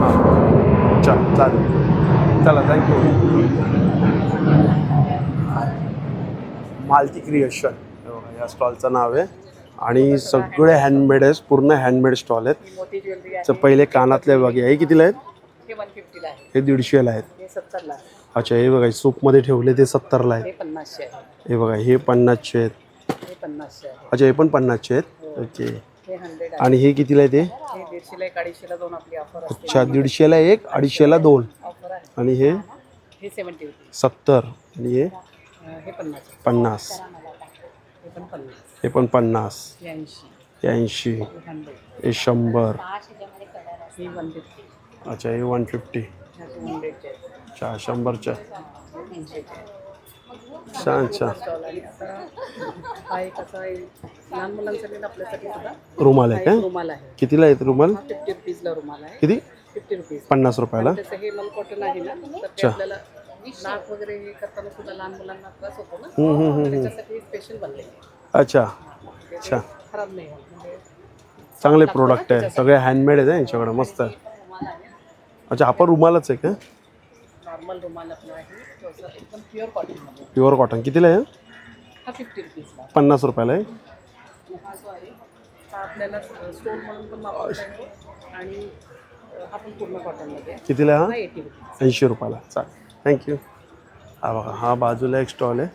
हां, चालेल. चला, थँक्यू. मालती क्रिएशन या स्टॉलचं नाव आहे. आणि सगळे हँडमेड आहे, पूर्ण हँडमेड स्टॉल आहेत. मोती ज्वेलरी आहे. तर पहिले कानातले बघा, हे कितीला आहेत? हे 150ला आहे. हे 150ला आहेत. हे 70ला आहे. अच्छा, हे बघा सूपमध्ये ठेवले ते 70ला आहेत. हे 50चे आहे. हे बघा, हे 50चे आहेत. हे 50चे आहे. अच्छा, हे पण 50चे आहेत. ओके. हे 100 आहे. आणि हे कितीला आहे ते? हे 150ला 1, 250ला 2 आपली ऑफर असते. अच्छा, 150ला 1, 250ला 2. ऑफर आहे. आणि हे हे 70 रुपये. 70. आणि हे हे 50. 50. हे पण 50. हे पण 50. हे 80. हे 80. हे 100. हे 100. हे 150. अच्छा, हे 150. ह्या 200चे आहेत. अच्छा, 100च्या. हे 300चे आहेत. छान छान. स्टॉल आणि आता हा एक असा लहान मुलांसाठी आपल्यासाठी सुद्धा रुमाल हा आहे एक काय? रुमाल आहे. कितीला आहेत रुमाल? हा 50 रुपीजला रुमाल आहे. किती? 50 रुपीज. 50 रुपयाला. त्याचं हे मल कॉटन आहे ना, तर ते अच्छा. आपल्याला नाक वगैरे हे करताना सुद्धा लहान मुलांना त्रास होतो ना, त्याच्यासाठी स्पेशल बनले. अच्छा, ते अच्छा. खराब नाही होत. म्हणजे चांगले प्रोडक्ट आहे, सगळे हँडमेड आहेत यांच्याकडे. मस्त आहे. रुमाल आहे. अच्छा, हा पण रुमालच आहे का? नॉर्मल रुमाल आपला आहे. तो असा एकदम प्युअर कॉटनमध्ये. Pure cotton. कितीला आहे? हा 50 रुपीजला. 50 रुपयाला आहे. हा जो आहे हा आपल्याला स्टोन म्हणून पण वापरता येतो आणि हा पण पूर्ण कॉटनमध्ये आहे. कितीला आहे हा हा? 80 रुपीज. 80 रुपयाला. चालेल, थँक्यू. हा बघा, हा बाजूला एक स्टॉल आहे.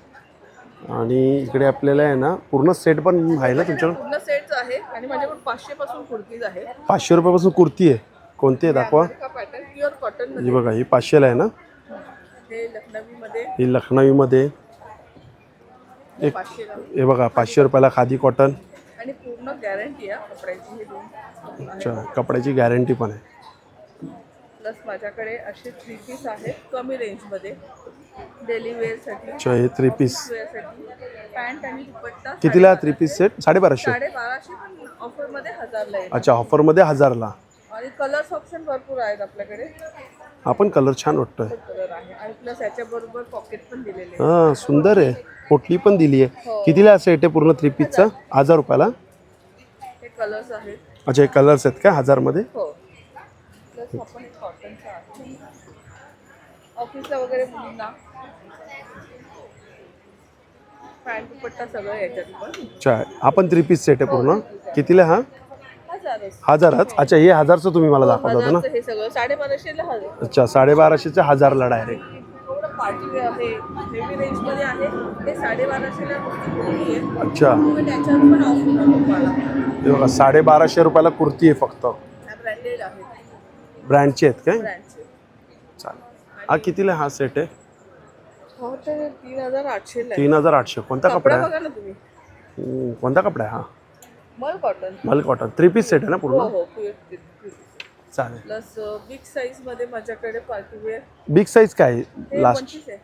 आणि इकडे आपल्याला आहे ना पूर्ण सेट पण आहे ना तुमच्याकडे? पूर्ण सेट्स आहे आणि माझ्याकडे 500 पासून कुर्तीज आहे. 500 रुपयापासून कुर्ती आहे. कोणती आहे दाखवा? पॅटर्न प्युअर कॉटन ही बघा, ही 500ला आहे ना? हे लखनवी मध्ये ही लखनवीमध्ये एक. 500 ला हे बघा, 500 रुपयाला खादी कॉटन. आणि पूर्ण गॅरंटी आहे कपड्याची. हे दोन अच्छा, कपड्याची गॅरंटी पण आहे. प्लस माझ्याकडे असे 3 पीस आहेत कमी रेंजमध्ये डेली वेअरसाठी. अच्छा, हे 3 पीस वेअरसाठी पॅन्ट आणि दुपट्टा. कितीला? 3 पीस सेट 1250. 1250 पण ऑफरमध्ये 1000ला आहे. अच्छा, ऑफरमध्ये 1000ला. आणि कलर्स ऑप्शन भरपूर आहेत आपल्याकडे. हा पण कलर छान वाटतोय. कलर आहे आणि प्लस याच्याबरोबर पॉकेट पण दिलेले आहे. हां, सुंदर आहे. पोटली पण दिली आहे. कितीला सेट आहे पूर्ण 3 पीसचा? 1000 रुपयाला. हे कलर्स आहेत. अच्छा, हे कलर्स आहेत का 1000मध्ये? हो. प्लस आपण एक कॉटनचा आहे ऑफिसला वगैरे मुलींना. पॅन्ट दुपट्टा सगळं याच्यात पण. अच्छा, हा पण 3 पीस सेट आहे पूर्ण. कितीला हा? 1000च. 1000च. अच्छा, हे 1000चं तुम्ही मला दाखवत होता ना? 1000चं हे सगळं 1250ला हवे. अच्छा, 1250च्या 1000ला डायरेक्ट. थोडं पार्टी आहे हेवी रेंजमध्ये आहे. हे 1250ला कुर्ती आहे. अच्छा, तुम्ही त्याच्यावर पण ऑफर मिळतो तुम्हाला. हे बघा, 1250 रुपयाला कुर्ती आहे फक्त. ह्या ब्रँडेड आहेत ब्रँडचे आहेत काय? ब्रँडचे. चालेल. हा कितीला हा सेट आहे? हो तर 3800ला आहे. 3800. कोणता कपडा कपडा आहे? बघा ना तुम्ही. कोणता कपडा आहे हा? मल कॉटन. मल कॉटन. 3 पीस सेट आहे ना हो पूर्ण? हो. चालेल. प्लस बिग साईज मध्ये माझ्याकडे पार्टी वेअर. बिग साईज काय हे लास्ट? 25 आहे.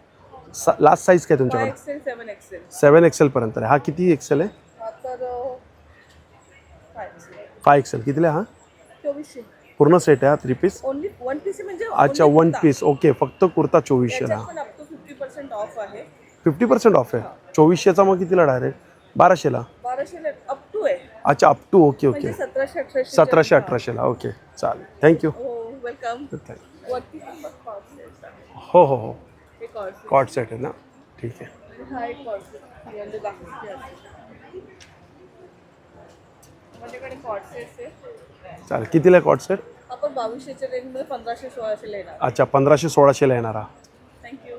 लास्ट साईज काय 5 तुमच्याकडे? XL 7 XL. 7 XL पर्यंत आहे. हा किती XL आहे? हा तर 5 XL. कितीला हा? 2400. पूर्ण सेट आहे हा 3 पीस? ओनली वन पीस म्हणजे अच्छा, only 1 कुर्ता. पीस. ओके, फक्त कुर्ता 2400ला. याच्यात पण अप टू 50% ऑफ आहे. 50% ऑफ आहे. 2400चा मग कितीला डायरेक्ट? 1200ला. 1200 अप टू आहे. अच्छा, अप टू. Okay okay. म्हणजे 1700-1800. 1700-1800ला. ओके, चालेल, थँक्यू. हो वेलकम. वरती पण बघ कॉर्ड सेट आहे. हो हो हो. हे कॉर्ड सेट. कॉट सेट आहे ना? ठीक आहे. हा एक कॉर्ड सेट. यामध्ये दाखवते आहे. माझ्याकडे कॉट सेट्स आहे. चालेल. कितीला आहे कॉट सेट? आपण 2200च्या रेंजमध्ये 1500-1600 येणार. अच्छा, 1500-1600ला येणारा. थँक्यू.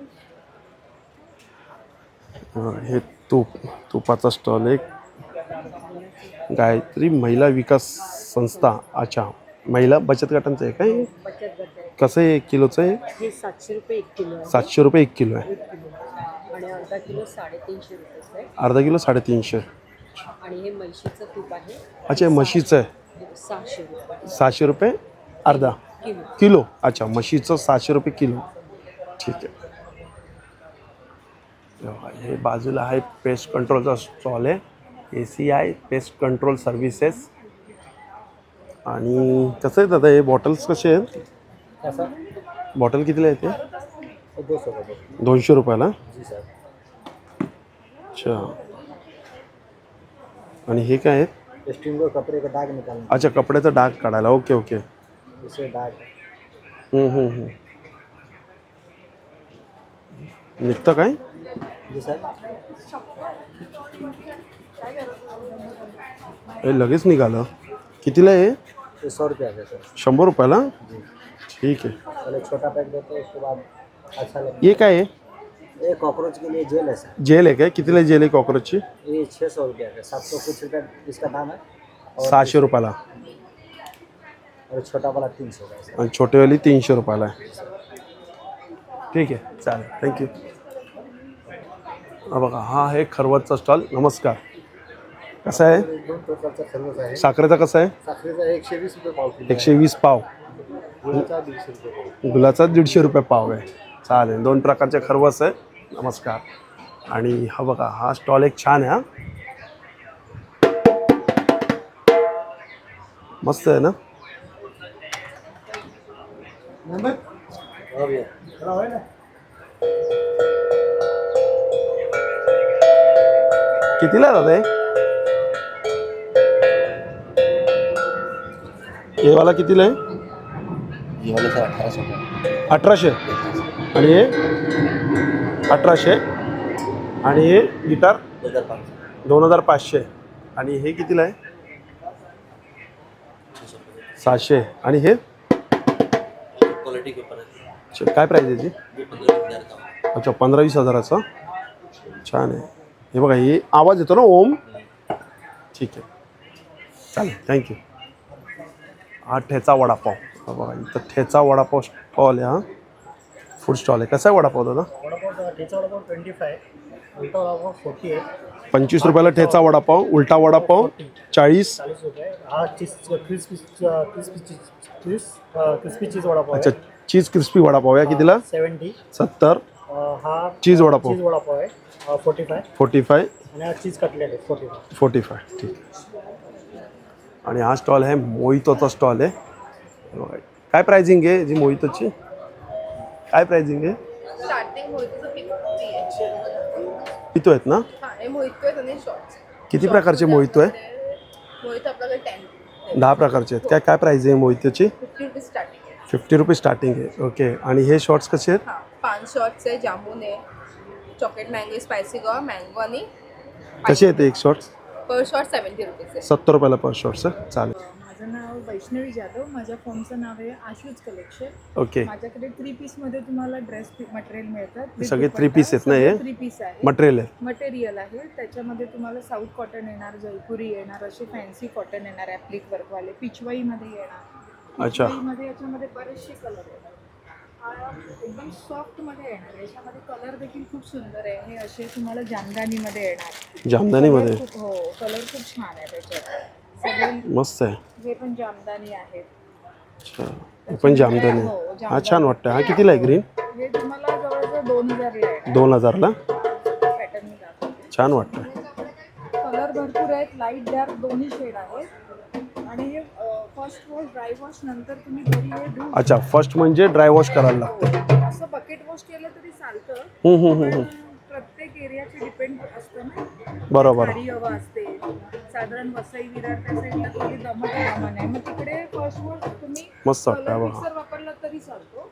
हे तुपाचा स्टॉल आहे. गायत्री महिला विकास संस्था. अच्छा, महिला बचत गटांचं आहे काय? बचत गट आहे. कसं आहे किलोचं आहे? हे 700 रुपये 1 किलो आहे. 700 रुपये 1 किलो आहे. आणि अर्धा किलो 350 रुपयाचं आहे. अर्धा किलो 350. आणि हे म्हशीचं तूप आहे. अच्छा, हे म्हशीचं आहे. 600 रुपये 600 रुपये अर्धा किलो. किलो. अच्छा, म्हशीचं 600 रुपये किलो. ठीक आहे. हे बाजूला आहे पेस्ट कंट्रोलचा स्टॉल आहे. ACI pest control services. आणि कसं आहे दादा हे बॉटल्स कसे आहेत? बॉटल कितीला येते? 200 रुपयाला. अच्छा, आणि हे काय आहेत? कपड़े का दाग निकालना, अच्छा, कपड्याचा डाग काढायला. Okay okay. इससे दाग निघतं काय? जी सर. हे लगेच निघालं. कितीला आहे? ये 100 रुपया है सर. 100 रुपयाला. ठीक आहे. पहले छोटा पैक देते हैं, उसके बाद अच्छा लगता हे काय आहे? है. ये कॉकरोच के लिए जेल है सर. जेल आहे काय? कितीला जेल आहे कॉकरोचची? ये 600 रुपया है. 700 कुछ रुपया इसका दाम है. और 600 रुपयाला. और छोटा वाला 300 का है सर. आणि छोटेवाली 300 रुपयाला आहे. ठीक आहे, चालेल. थँक्यू. हा बघा, हा आहे खरवसचा स्टॉल. नमस्कार. कसा आहे? 2 प्रकारचा खरवस आहे. साखरेचा कसा आहे? साखरेचा 120 रुपये पाव किलो. 120 पाव. गुळाचा 150 रुपये पाव. गुलाचा 150 रुपये पाव आहे. चालेल. 2 प्रकारचे खरवस आहे. नमस्कार. आणि हा बघा, हा स्टॉल एक छान आहे. हा मस्त आहे ना? कितीला आहे दादा हे वाला? कितीला आहे? 1800. आणि हे 1800. आणि हे गिटार 2500. आणि हे कितीला आहे? 700. आणि हे अच्छा, काय प्राईज आहे याची? अच्छा, 15-20 हजाराचा. छान आहे. हे बघा, हे आवाज येतो ना ओम? ठीक आहे, चालेल. थँक्यू. हा ठेचा वडापाव. हा बघा, इथं ठेचा वडापाव स्टॉल आहे. हा फूड स्टॉल आहे. कसा आहे वडापाव दादा? ठेचा वडापाव 25, उलटा वडापाव 40 आहे. 25 रुपयाला ठेचा वडापाव. उलटा वडापाव 40. 40 रुपये. हा क्रिस्पी चीज वडापाव आहे. अच्छा, चीज क्रिस्पी वडापाव आहे. कितीला? 70. 70. हा चीज वडापाव चीज वडापाव आहे 45. 45. आणि हा चीज कटलेट आहे 45. 45. ठीक आहे. आणि हा स्टॉल आहे मोहितोचा स्टॉल आहे. बघा, काय प्राइसिंग आहे जी मोहितोची? काय प्राइसिंग आहे? स्टार्टिंग मोहितचं 50 आहे. पितो आहेत ना? हां, हे मोहितो आहेत आणि शॉर्ट्स. किती प्रकारचे मोहितो आहे? मोहितो आपल्याकडे 10. 10 प्रकारचे आहेत. काय प्राइस आहे मोहितोची? 50 रुपीज स्टार्टिंग आहे. 50 रुपये स्टार्टिंग आहे. ओके. आणि हे शॉर्ट्स कसे आहेत? हां, 5 शॉर्ट्स आहे, जामून आहे, चॉकलेट मँगो, स्पायसी गवा, मँगो आणि कसे आहेत एक शॉर्ट्स? पर शॉर्ट 70 रुपीज आहे. 70 रुपयाला पर शॉर्ट्स आहे. चालेल. माझं नाव वैष्णवी जाधव. माझ्या फॉर्मचं नाव आहे आशूज कलेक्शन. ओके. माझ्याकडे 3 पीसमध्ये तुम्हाला ड्रेस मटेरियल मिळतात. सगळे 3 पीस आहेत ना हे? 3 पीस आहे. मटेरियल आहे. मटेरियल आहे. त्याच्यामध्ये तुम्हाला साऊथ कॉटन येणार, जयपुरी येणार, असे फॅन्सी कॉटन येणार, ॲप्लिक वर्कवाले, पिचवाईमध्ये येणार. अच्छा. पिचवाईमध्ये याच्यामध्ये बरेचसे कलर येणार. हा एकदम सॉफ्टमध्ये येणार. याच्यामध्ये कलर देखील खूप सुंदर आहे. हे असे तुम्हाला जामदानीमध्ये येणार. जामदानीमध्ये? हो, कलर खूप छान आहे त्याच्यात. सगळे मस्त आहे. हे पण जामदानी आहेत. अच्छा, हे पण जामदानी. हा छान वाटतं. हा कितीला आहे ग्रीन? हे तुम्हाला जवळजवळ 2000 आहे. 2000ला. पॅटर्न मी दाखवते. छान वाटतं. कलर भरपूर आहेत. लाईट डार्क दोन्ही शेड आहेत. आणि हे फर्स्ट वॉश, ड्राय वॉश नंतर तुम्ही घरी हे धुवून. अच्छा, फर्स्ट म्हणजे ड्राय वॉश करायला लागतं. असं बकेट वॉश केलं तरी चालतं. हम्म. प्रत्येक एरियाचे डिपेंड असतं ना. बरोबर. खाडी हवा असते साधारण. वसई विरार त्या साईडला थोडी दमट हवामान आहे. मग तिकडे फर्स्ट वॉश तुम्ही मस्त वाटतं. कलर बघा, मिक्सर वापरला तरी चालतो.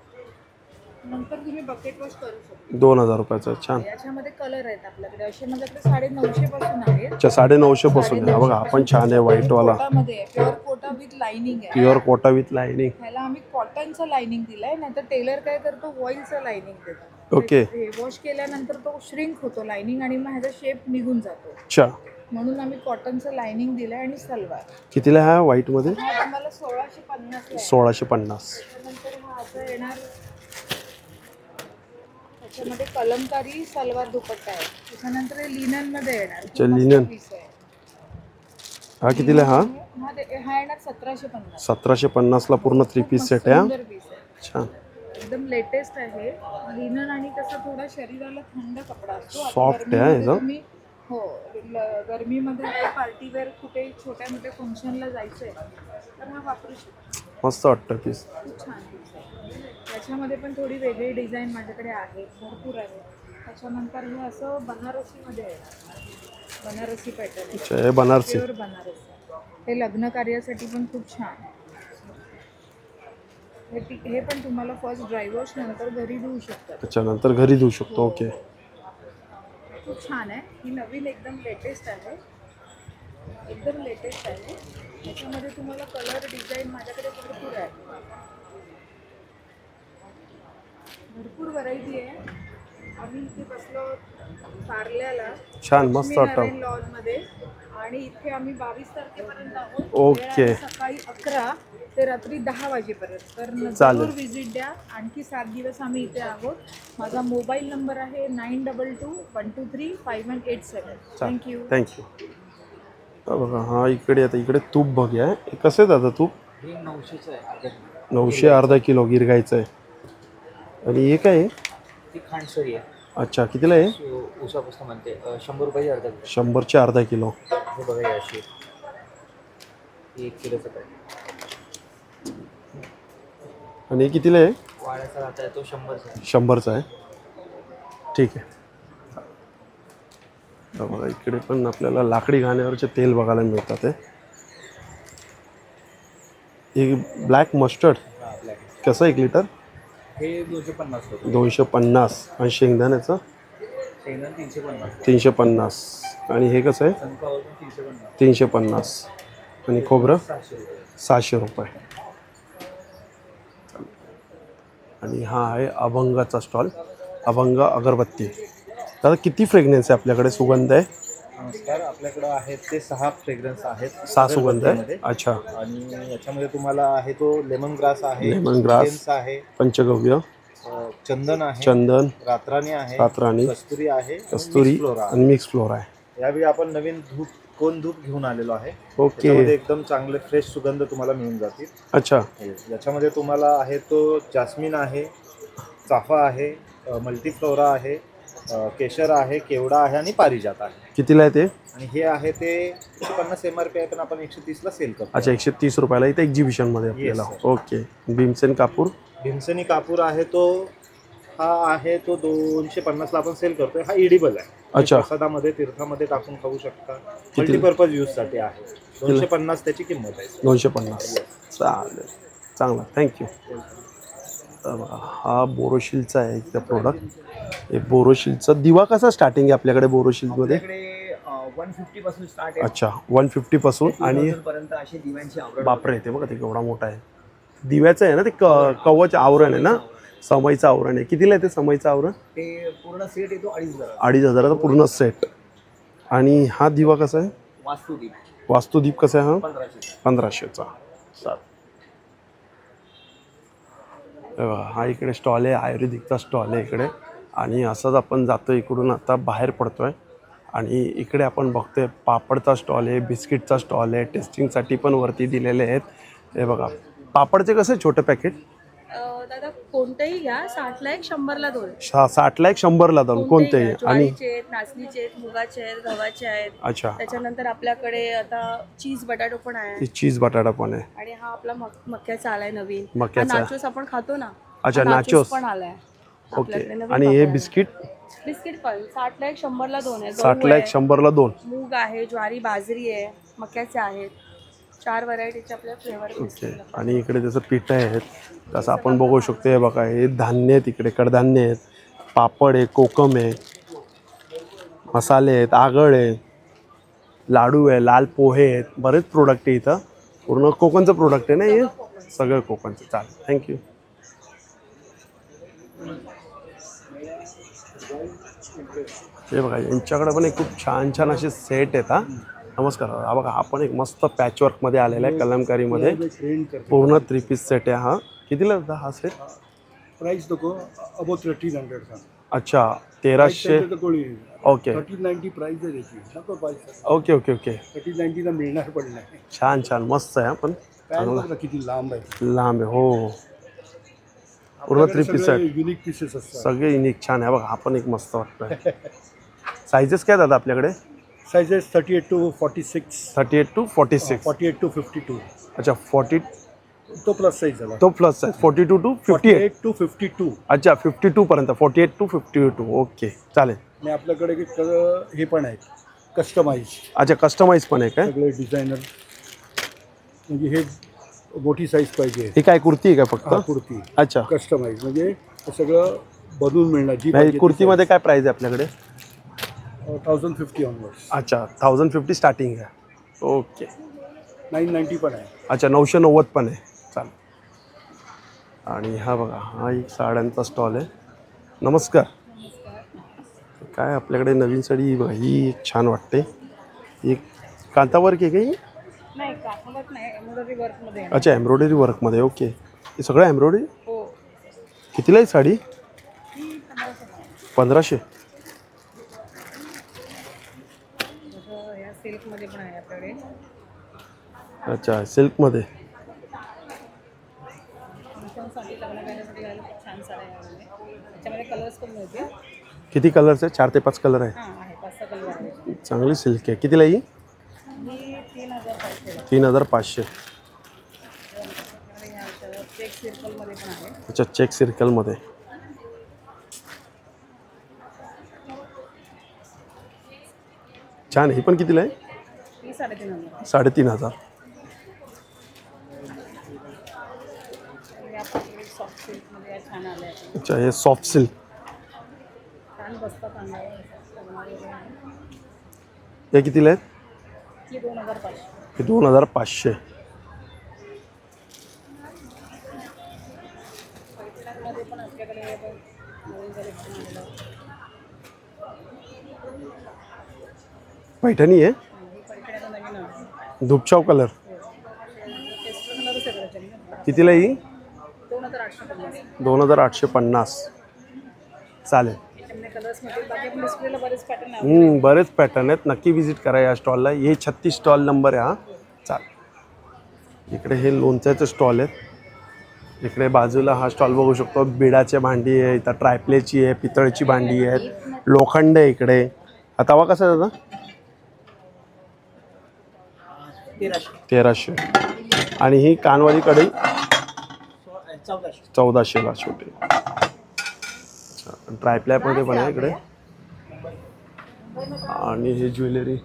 नंतर तुम्ही बकेट वॉश करू शकता. 2000 रुपयाचं. छान. याच्यामध्ये कलर आहेत आपल्याकडे, असे माझ्याकडे 950 पासून आहेत. अच्छा 950 पासून आहे बघा. आपण छान आहे व्हाईटवाला, कोटामध्ये प्युअर कोटा विथ लाइनिंग आहे. Pure Kota with lining. ह्याला आम्ही कॉटनचं लाइनिंग दिलंय, नाहीतर टेलर काय करतो वॉईलचं लाइनिंग देतो. ओके. हे वॉश केल्यानंतर तो श्रिंक होतो लाइनिंग आणि मग ह्याचा शेप निघून जातो. अच्छा, म्हणून आम्ही कॉटनचं लाइनिंग दिलंय. आणि सलवार कितीला आहे हा व्हाईटमध्ये? हा तुम्हाला 1650 ला आहे. 1650. त्याच्यानंतर हा असं येणार, त्याच्यामध्ये कलमकारी सलवार दुपट्टा आहे. त्याच्यानंतर हे लिनन मध्ये येणार. अच्छा, लिनन. पीस आहे हा कितीला आहे हा? हा येणार 1750. 1750 ला पूर्ण 3 पीस सेट आहे हा. सुंदर पीस आहे, छान. एकदम लेटेस्ट आहे. लिनन आणि कसं थोडा शरीराला थंड कपडा असतो. आता Soft आहे गरमीमध्ये एकदम. तुम्ही- हो, गरमीमध्ये आता पार्टीवेअर कुठे छोट्या मोठ्या फंक्शनला जायचंय तर हा वापरू शकतो. मस्त वाटतं पीस. खूप छान पीस आहे. त्याच्यामध्ये पण थोडी वेगळी डिझाईन माझ्याकडे आहे, भरपूर आहे. त्याच्यानंतर हे असं बनारसीमध्ये आहे, बनारसी पॅटर्न अच्छा, हे बनारसी. प्युअर बनारसी. हे लग्न कार्यासाठी पण खूप छान. हे पण तुम्हाला फर्स्ट ड्राय वॉश नंतर घरी धुवू शकतात. अच्छा, नंतर घरी धुवू शकतो. ओके. खूप छान आहे. ही नवीन एकदम लेटेस्ट आहे, एकदम लेटेस्ट आहे. त्याच्यामध्ये तुम्हाला कलर डिझाईन माझ्याकडे भरपूर आहे, भरपूर व्हरायटी आहे. आम्ही इथे बसलो कारल्याला, छान, मस्त वाटतं. लॉनमध्ये. आणि इथे आम्ही 22 तारखेपर्यंत आहोत. ओके. वेळ आहे सकाळी 11 ते रात्री 10 वाजेपर्यंत. तर चालेल. जरूर व्हिजिट द्या. आणखी 7 दिवस आम्ही इथे आहोत. माझा मोबाईल नंबर आहे 9221235187. थँक्यू. बघा हा इकडे, आता इकडे तूप बघूया. हे कसं आहे दादा तूप? हे 900चं आहे. 900 अर्धा किलो गिरगायचं आहे. आणि हे काय आहे? ती खांडसरी आहे. अच्छा, कितीला आहे? उसापासून म्हणते 100 रुपये अर्धा किलो. 100चे अर्धा किलो. हे बघा अशी 1 किलोचं पॅकेट. आणि हे कितीला आहे? वाड्याचा राहता आहे तो 100चा आहे. 100चा आहे. ठीक आहे. बघा इकडे पण आपल्याला लाकडी घाण्यावरचे तेल बघायला मिळतात. हे ब्लॅक मस्टर्ड कसं 1 लिटर? हे 250 रुपये. 250. आणि शेंगदाण्याचं? शेंगदाणा 350. 350. आणि हे कसं आहे? सनफ्लॉवर 350. 350. आणि खोबरं? 700 रुपये. 600 रुपये. आणि हा आहे अभंगाचा स्टॉल, अभंग अगरबत्ती. दादा किती फ्रेग्रन्स आहे आपल्याकडे, सुगंध आहे? नमस्कार, आपल्याकडे आहेत ते 6 फ्रेग्रन्स आहेत. 6 सुगंध आहे. अगरबत्तीमध्ये. अच्छा. आणि याच्यामध्ये तुम्हाला आहे तो लेमन ग्रास आहे, लेमन ग्रास. जेम्स आहे, पंचगव्य, चंदन आहे, चंदन, रातराणी आहे, रातराणी, कस्तुरी आहे, कस्तुरी मिक्स फ्लोरा आणि मिक्स फ्लोर आहे. आहे. यावेळी आपण नवीन कोण धूप घेऊन आलेलो आहे. ओके. त्याच्यामध्ये एकदम चांगले फ्रेश सुगंध तुम्हाला मिळून जातील. अच्छा. याच्यामध्ये तुम्हाला आहे तो जास्मिन आहे, चाफा आहे, मल्टीफ्लोरा आहे, केशर आहे, केवडा आहे आणि पारिजात आहे. कितीला आहे ते? आणि हे आहे ते 150 MRP आहे, पण आपण 130ला सेल करतो. अच्छा, 130 रुपयाला इथे एक्झिबिशनमध्ये आपल्याला. Yes, okay. भीमसेन कापूर? भीमसेनी कापूर आहे तो, हा आहे तो 250ला आपण सेल करतोय. हा इडिबल आहे. अच्छा. प्रसादामध्ये तीर्थामध्ये टाकून खाऊ शकता. मल्टीपर्पज यूजसाठी आहे. 250 त्याची किंमत आहे. 250. चालेल, चांगला, थँक्यू. हा बोरोशिलचा आहे इथं प्रोडक्ट. हे बोरोशिलचा दिवा कसा स्टार्टिंग आहे आपल्याकडे बोरोशिलमध्ये? आपल्याकडे 150 पासून स्टार्ट आहे. अच्छा, 150 पासून. आणि पर्यंत अशी दिव्यांची आवड. बापरे, येते बघा ते केवढा मोठा आहे. दिव्याचं आहे ना ते, कवच आवरण आहे ना, समईचं आवरण आहे. कितीला आहे ते समईचं आवरण? ते पूर्ण सेट येतो 2500. 2500चा पूर्ण सेट. आणि हा दिवा कसा आहे? वास्तुदीप वास्तुदीप कसा आहे हा? 1500. 1500चा. हा इकडे स्टॉल आहे, आयुर्वेदिकचा स्टॉल आहे इकडे. आणि असंच आपण जातो इकडून, आता बाहेर पडतो आहे. आणि इकडे आपण बघतोय पापडचा स्टॉल आहे, बिस्किटचा स्टॉल आहे, टेस्टिंगसाठी पण वरती दिलेले आहेत. हे बघा पापडचे कसे छोटे पॅकेट? दादा कोणतेही घ्या, 60ला 1, 100ला 2. 60ला 1, 100ला 2 कोणतेही. आणि नाचणीचे आहेत, मुगाचे आहेत, गव्हाचे आहेत. अच्छा. त्याच्यानंतर आपल्याकडे आता चीज बटाटो पण आहे. चीज बटाटा पण आहे. आणि हा आपला मक्याचा आलाय नवीन. मक्याचा. नाचोस आपण खातो ना. अच्छा, नाचोस पण आलाय. ओके. आणि हे बिस्किट? बिस्किट पण 60ला 1, 100ला 2 आहे. 60ला 1, 100ला 2. मूग आहे, ज्वारी, बाजरी आहे, मक्याचे आहेत. 4 व्हरायटीचे आपल्या फ्लेवर ओके. आणि इकडे त्याचं पीठ आहेत तसं आपण बघू शकतो. हे बघा, हे धान्य आहेत, इकडे कडधान्य आहेत, पापड आहे, कोकम आहे, मसाले आहेत, आगळ आहे, लाडू आहे, लाल पोहे आहेत, बरेच प्रोडक्ट आहे इथं. पूर्ण कोकणचं प्रोडक्ट आहे ना हे सगळं कोकणचं. चालेल, थँक्यू. हे बघा, यांच्याकडे पण एक खूप छान छान असे सेट आहेत. हा नमस्कार. हा बघा, हा पण एक मस्त पॅचवर्कमध्ये आलेला आहे, कलमकारीमध्ये पूर्ण 3 पीस सेट आहे. हा कितीला होता हा सेट? प्राइस देखो अबो 1300 का. अच्छा, 1300. ओके 1390 प्राइस आहे त्याची. नको प्राइस. Okay okay okay. 1390 ला मिळणार पण नाही. छान छान मस्त आहे. हा पण पॅन्ट किती लांब आहे. लांब आहे. हो, पूर्ण 3 पीस सेट, युनिक पीसेस असतात सगळे युनिक. छान आहे बघा, हा पण एक मस्त वाटतोय. सायझेस काय दादा आपल्याकडे? Sizes 38 to 46. 38 to 46. 48 to 52. अच्छा, 40 तो प्लस साइज झाला. तो प्लस आहे. 42 to 58. 48 to 52. अच्छा, 52 पर्यंत. 48 to 52. ओके, चालेल. आणि आपल्याकडे हे पण आहेत कस्टमाइज. अच्छा, कस्टमाइज पण आहे काय? सगळे डिझायनर. म्हणजे हे मोठी साईज पाहिजे. ही काय कुर्ती आहे का फक्त? कुर्ती. अच्छा, कस्टमाइज म्हणजे हे सगळं बनवून मिळणार. जी नाही, कुर्तीमध्ये काय प्राइस आहे आपल्याकडे? 1050 ऑनवर्ड्स. अच्छा, 1050 स्टार्टिंग आहे. ओके. 990 पण आहे. अच्छा, 990 पण आहे. चालेल. आणि हा बघा, हा एक साड्यांचा स्टॉल आहे. नमस्कार. काय आपल्याकडे नवीन साडी बघा, ही एक छान वाटते. एक कांतावर्क आहे का ही? नाही, काठावर्क नाही, एम्ब्रॉयडरी वर्कमध्ये आहे. अच्छा, एम्ब्रॉयडरी वर्कमध्ये. ओके, हे सगळं एम्ब्रॉयडरी. हो. कितीला आहे साडी? 1500. या सिल्कमध्ये पण आहे आपल्याकडे. अच्छा, सिल्कमध्ये. फंक्शनसाठी, लग्न करण्यासाठी घालायला खूप छान साड्या आहे. त्याच्यामध्ये कलर्स पण मिळतील. किती कलर्स आहे? 4 ते 5 कलर आहे. हां, आहे 5-6 कलर आहे. चांगली सिल्क आहे. कितीला ही? ही 3500. 3500. चेक सर्कलमध्ये पण आहे. अच्छा, चेक सर्कलमध्ये. छान. ही पण कितीला आहे? ही 3500. 3500. सॉफ्ट सिल्कमध्ये छान आले आहे. अच्छा, हे सॉफ्ट सिल्क. छान बसतात अंगावर. हे कितीला आहेत? ही 2500. हे 2500. मध्ये पण आपल्याकडे नवीन कलेक्शन आलेलं आहे. पैठणी आहे. ही पैठणी नवीन आहे. धुपछाव कलर. पेस्टल कलरच आहे त्याच्यामध्ये. कितीला ही? 2850. 2850. चालेल. त्याच्यामध्ये कलर्स मिळतील. बाकी आपण डिस्प्लेला बरेच पॅटर्न आहे. बरेच पॅटर्न आहेत. नक्की विजिट करा या स्टॉलला. हे 36 स्टॉल नंबर आहे. हा चालेल. इकडे हे लोणच्याचे स्टॉल आहेत. इकडे बाजूला हा स्टॉल बघू शकतो. बिडाचे भांडी आहे, इथं ट्रायप्लेची आहे, पितळची भांडी आहेत, लोखंड आहे इकडे. हा तवा कसा आहे दादा? 1300. आणि ही कानवाली कढई 1400ला छोटी. अच्छा, ट्रायप्लॅमध्ये पण आहे इकडे. आणि ही ज्वेलरी.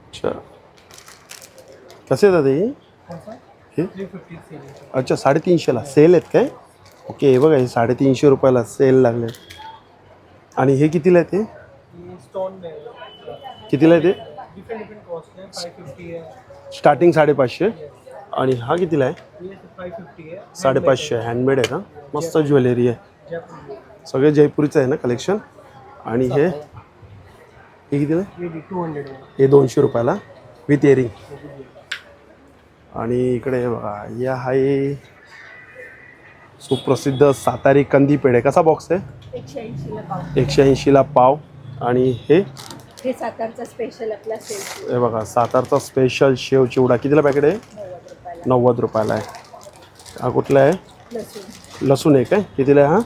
अच्छा, कसे दादा ही? हे अच्छा, 350ला सेल आहेत काय? ओके, हे बघा, हे 350 रुपयाला सेल लागले. आणि हे कितीला आहे ते? कितीला आहे ते? स्टार्टिंग 550. आणि हा कितीला आहे? 550. हँडमेड आहे का? मस्त ज्वेलरी आहे. सगळे जयपुरीचं आहे ना कलेक्शन. आणि हे कितीला आहे? हे 200 रुपयाला विथ इयरिंग. आणि इकडे बघा, या आहे सुप्रसिद्ध सातारी कंदी पेढे. कसा बॉक्स आहे? 180ला पाव. 180ला पाव. आणि हे सातारचा स्पेशल आपला सेल. हे बघा, सातारचा स्पेशल शेव चिवडा. कितीला पॅकेट आहे? 90 रुपयाला आहे. हा कुठला आहे? लसूण आहे काय? कितीला आहे हा?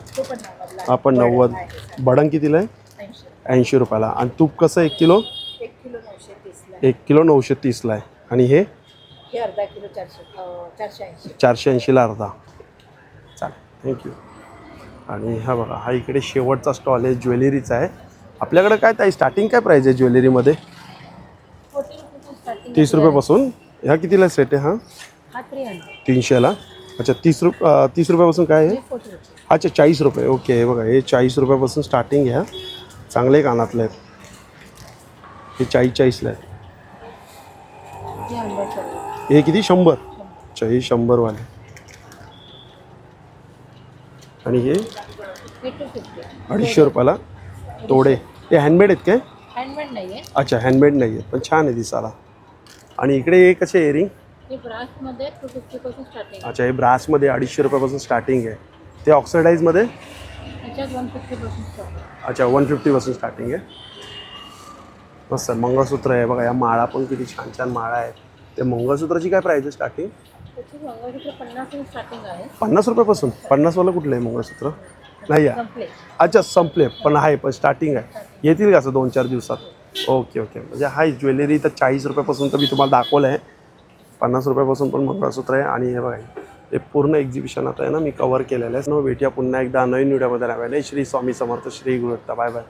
हा पण 90. बडंग कितीला आहे? 80 रुपयाला. आणि तूप कसं 1 किलो? 1 किलो 930ला. 1 किलो 930ला आहे. आणि हे अर्धा किलो 480. 480ला अर्धा. चालेल, थँक्यू. आणि हा बघा, हा इकडे शेवटचा स्टॉल आहे, ज्वेलरीचा आहे. आपल्याकडे काय ताई स्टार्टिंग काय प्राईस आहे ज्वेलरीमध्ये? स्टार्टिंग 30 रुपयापासून. ह्या कितीला सेट आहे हा? हा 300 300ला. अच्छा 30 रुपयापासून काय आहे? 40 रुपये. अच्छा 40 रुपये. ओके हे बघा हे 40 रुपयापासून स्टार्टिंग घ्या. चांगले कानातले आहेत हे 40ला आहेत. हे 100 हे किती 100? अच्छा हे 100 वाले. आणि हे हे 250. 250 रुपयाला तोडे. हे हँडमेड आहेत काय? हँडमेड नाही आहे. अच्छा हँडमेड नाही आहेत पण छान आहे दिसायला. आणि इकडे हे कसे इयरिंग? हे ब्रासमध्ये 250 पासून स्टार्टिंग आहे. अच्छा हे ब्रासमध्ये 250 रुपयापासून स्टार्टिंग आहे. ते ऑक्सिडाईजमध्ये? त्याच्यात 150 पासून स्टार्ट आहे. अच्छा 150 पासून स्टार्टिंग आहे. मस्त मंगळसूत्र आहे बघा. या माळा पण किती छान छान माळा आहेत. ते मंगळसूत्राची काय प्राईस आहे स्टार्टिंग? त्याची मंगळसूत्र 50 पासून स्टार्टिंग आहे. 50 रुपयापासून? 50 वाला कुठलं आहे मंगळसूत्र? नाही आहे. संपले. अच्छा संपले पण आहे पण स्टार्टिंग आहे. येतील का असं 2-4 दिवसात? Okay okay. म्हणजे हाय ज्वेलरी तर 40 रुपयापासून तर मी तुम्हाला दाखवलं आहे. 50 रुपयापासून पण मंगळसूत्र आहे. आणि हे बघा हे पूर्ण एक्झिबिशन आता आहे ना मी कव्हर केलेलं आहे. भेटूया पुन्हा एकदा नवीन व्हिडिओमध्ये. नव्याने श्री स्वामी समर्थ श्री गुरुदत्त. Bye bye.